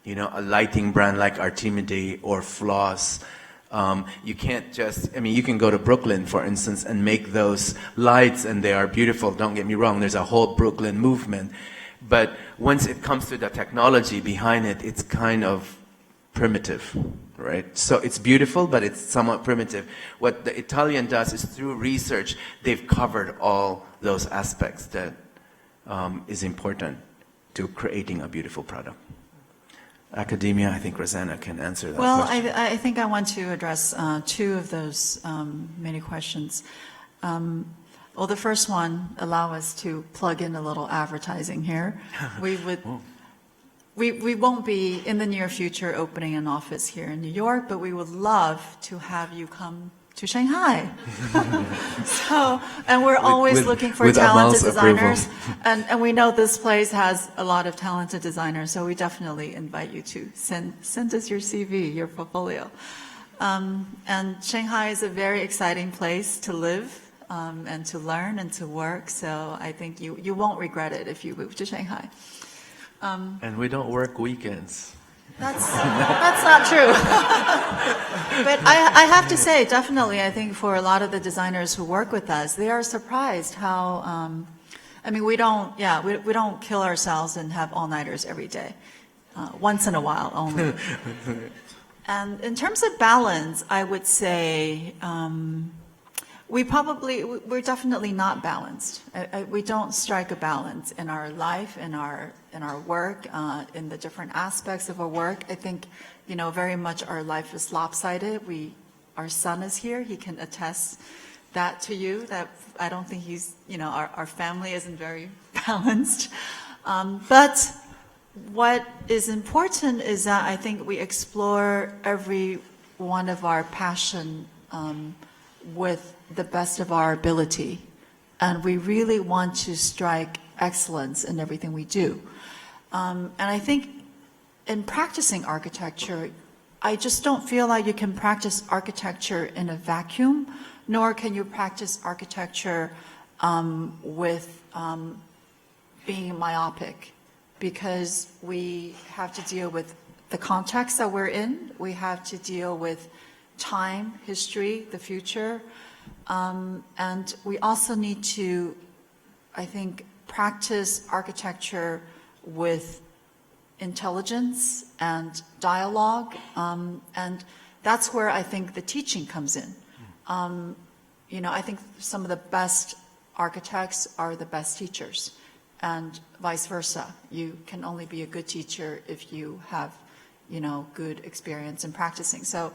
A lighting brand like Artimide or Floss, you can't just, you can go to Brooklyn, for instance, and make those lights, and they are beautiful. Don't get me wrong, there's a whole Brooklyn movement. But once it comes to the technology behind it, it's kind of primitive, right? So it's beautiful, but it's somewhat primitive. What the Italian does is through research, they've covered all those aspects that is important to creating a beautiful product. Academia, I think Rossana can answer that question. Well, I think I want to address 2 of those many questions. Well, the first one, allow us to plug in a little advertising here. We won't be in the near future opening an office here in New York, but we would love to have you come to Shanghai. And we're always looking for talented designers. And we know this place has a lot of talented designers, so we definitely invite you to send us your CV, your portfolio. And Shanghai is a very exciting place to live and to learn and to work, so I think you won't regret it if you move to Shanghai. And we don't work weekends. That's not true. But I have to say, definitely, I think for a lot of the designers who work with us, they are surprised how, we don't kill ourselves and have all-nighters every day. Once in a while only. And in terms of balance, I would say we're definitely not balanced. We don't strike a balance in our life, in our work, in the different aspects of our work. I think, very much our life is lopsided. Our son is here. He can attest that to you, that I don't think our family isn't very balanced. But what is important is that I think we explore every one of our passion with the best of our ability. And we really want to strike excellence in everything we do. And I think in practicing architecture, I just don't feel like you can practice architecture in a vacuum, nor can you practice architecture with being myopic, because we have to deal with the context that we're in. We have to deal with time, history, the future. And we also need to, I think, practice architecture with intelligence and dialogue, and that's where I think the teaching comes in. I think some of the best architects are the best teachers, and vice versa. You can only be a good teacher if you have, good experience in practicing. So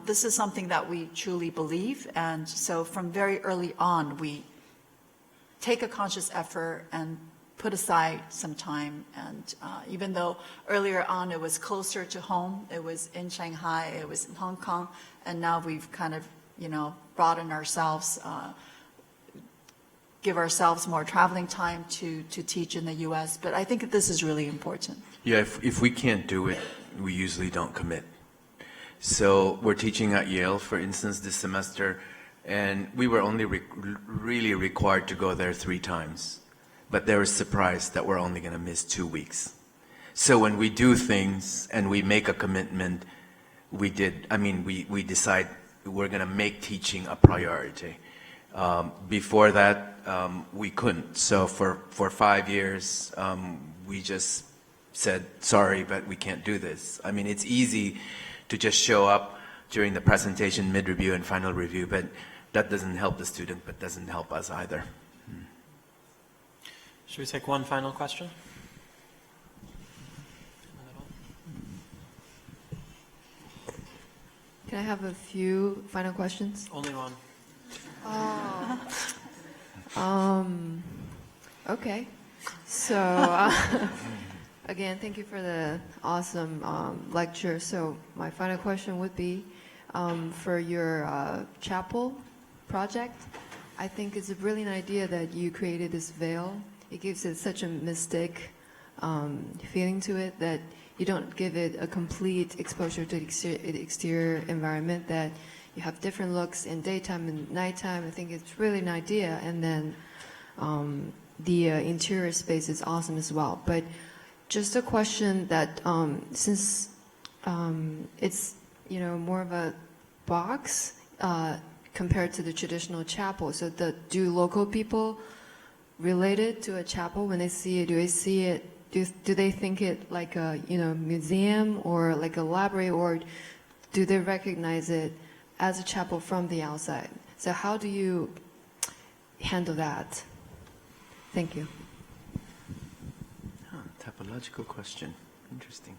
this is something that we truly believe, and so from very early on, we take a conscious effort and put aside some time. And even though earlier on it was closer to home, it was in Shanghai, it was in Hong Kong, and now we've kind of, broadened ourselves, give ourselves more traveling time to teach in the U.S. But I think this is really important. Yeah, if we can't do it, we usually don't commit. So we're teaching at Yale, for instance, this semester, and we were only really required to go there 3 times. But they were surprised that we're only going to miss 2 weeks. So when we do things and we make a commitment, we decide we're going to make teaching a priority. Before that, we couldn't. So for 5 years, we just said, sorry, but we can't do this. I mean, it's easy to just show up during the presentation, mid-review, and final review, but that doesn't help the student, but doesn't help us either. Should we take one final question? Can I have a few final questions? Only one. Okay. So, again, thank you for the awesome lecture. So my final question would be, for your chapel project, I think it's a brilliant idea that you created this veil. It gives it such a mystic feeling to it that you don't give it a complete exposure to the exterior environment, that you have different looks in daytime and nighttime. I think it's really an idea. And then the interior space is awesome as well. But just a question that since it's more of a box compared to the traditional chapel, so do local people relate it to a chapel when they see it? Do they see it? Do they think it like a museum or like a library, or do they recognize it as a chapel from the outside? So how do you handle that? Thank you. Typological question. Interesting.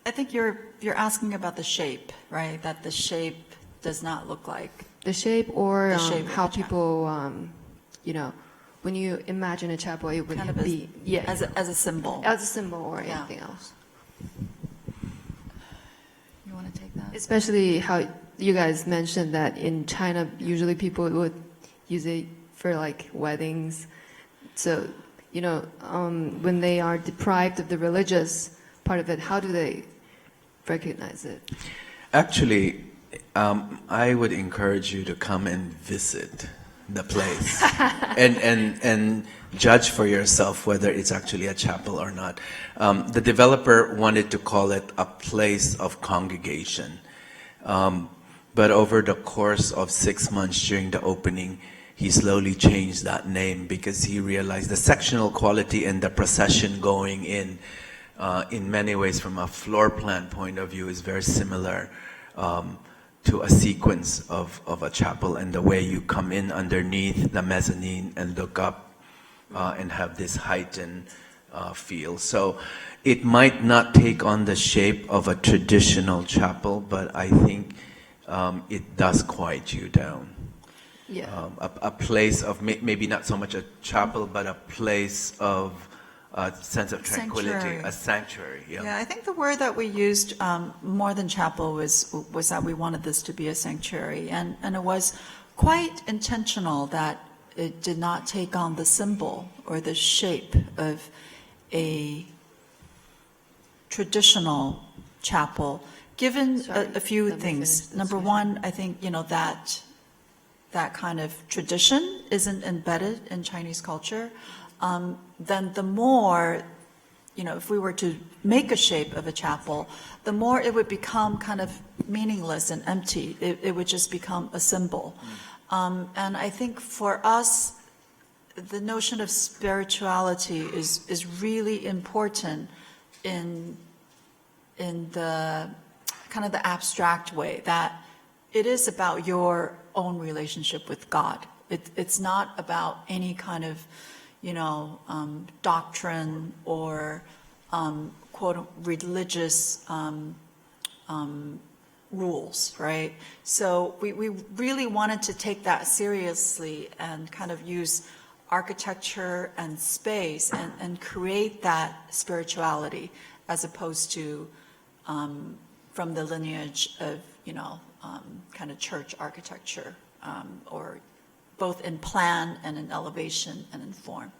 I think you're asking about the shape, right? That the shape does not look like the shape, or the shape how people, when you imagine a chapel, it would kind of be as a symbol. As a symbol or Yeah. anything else. You want to take that? Especially how you guys mentioned that in China, usually people would use it for like weddings. So, when they are deprived of the religious part of it, how do they recognize it? Actually, I would encourage you to come and visit the place and judge for yourself whether it's actually a chapel or not. The developer wanted to call it a place of congregation. But over the course of 6 months during the opening, he slowly changed that name because he realized the sectional quality and the procession going in many ways from a floor plan point of view is very similar to a sequence of a chapel, and the way you come in underneath the mezzanine and look up and have this heightened feel. So it might not take on the shape of a traditional chapel, but I think it does quiet you down. Yeah. A place of maybe not so much a chapel, but a place of a sense of tranquility, Sanctuary. a sanctuary. Yeah, I think the word that we used more than chapel was that we wanted this to be a sanctuary, and it was quite intentional that it did not take on the symbol or the shape of a traditional chapel, given a few things. Number one, I think that kind of tradition isn't embedded in Chinese culture. Then the more, if we were to make a shape of a chapel, the more it would become kind of meaningless and empty. It would just become a symbol. And I think for us, the notion of spirituality is really important in the kind of the abstract way, that it is about your own relationship with God. It's not about any kind of, doctrine or quote religious rules, right? So we really wanted to take that seriously and kind of use architecture and space and create that spirituality, as opposed to from the lineage of, kind of church architecture, or both in plan and in elevation and in form.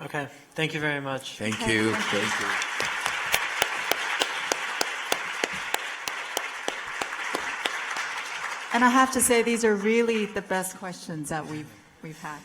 Okay, thank you very much. Thank Okay, you. thank you. Thank you. And I have to say, these are really the best questions that we've had.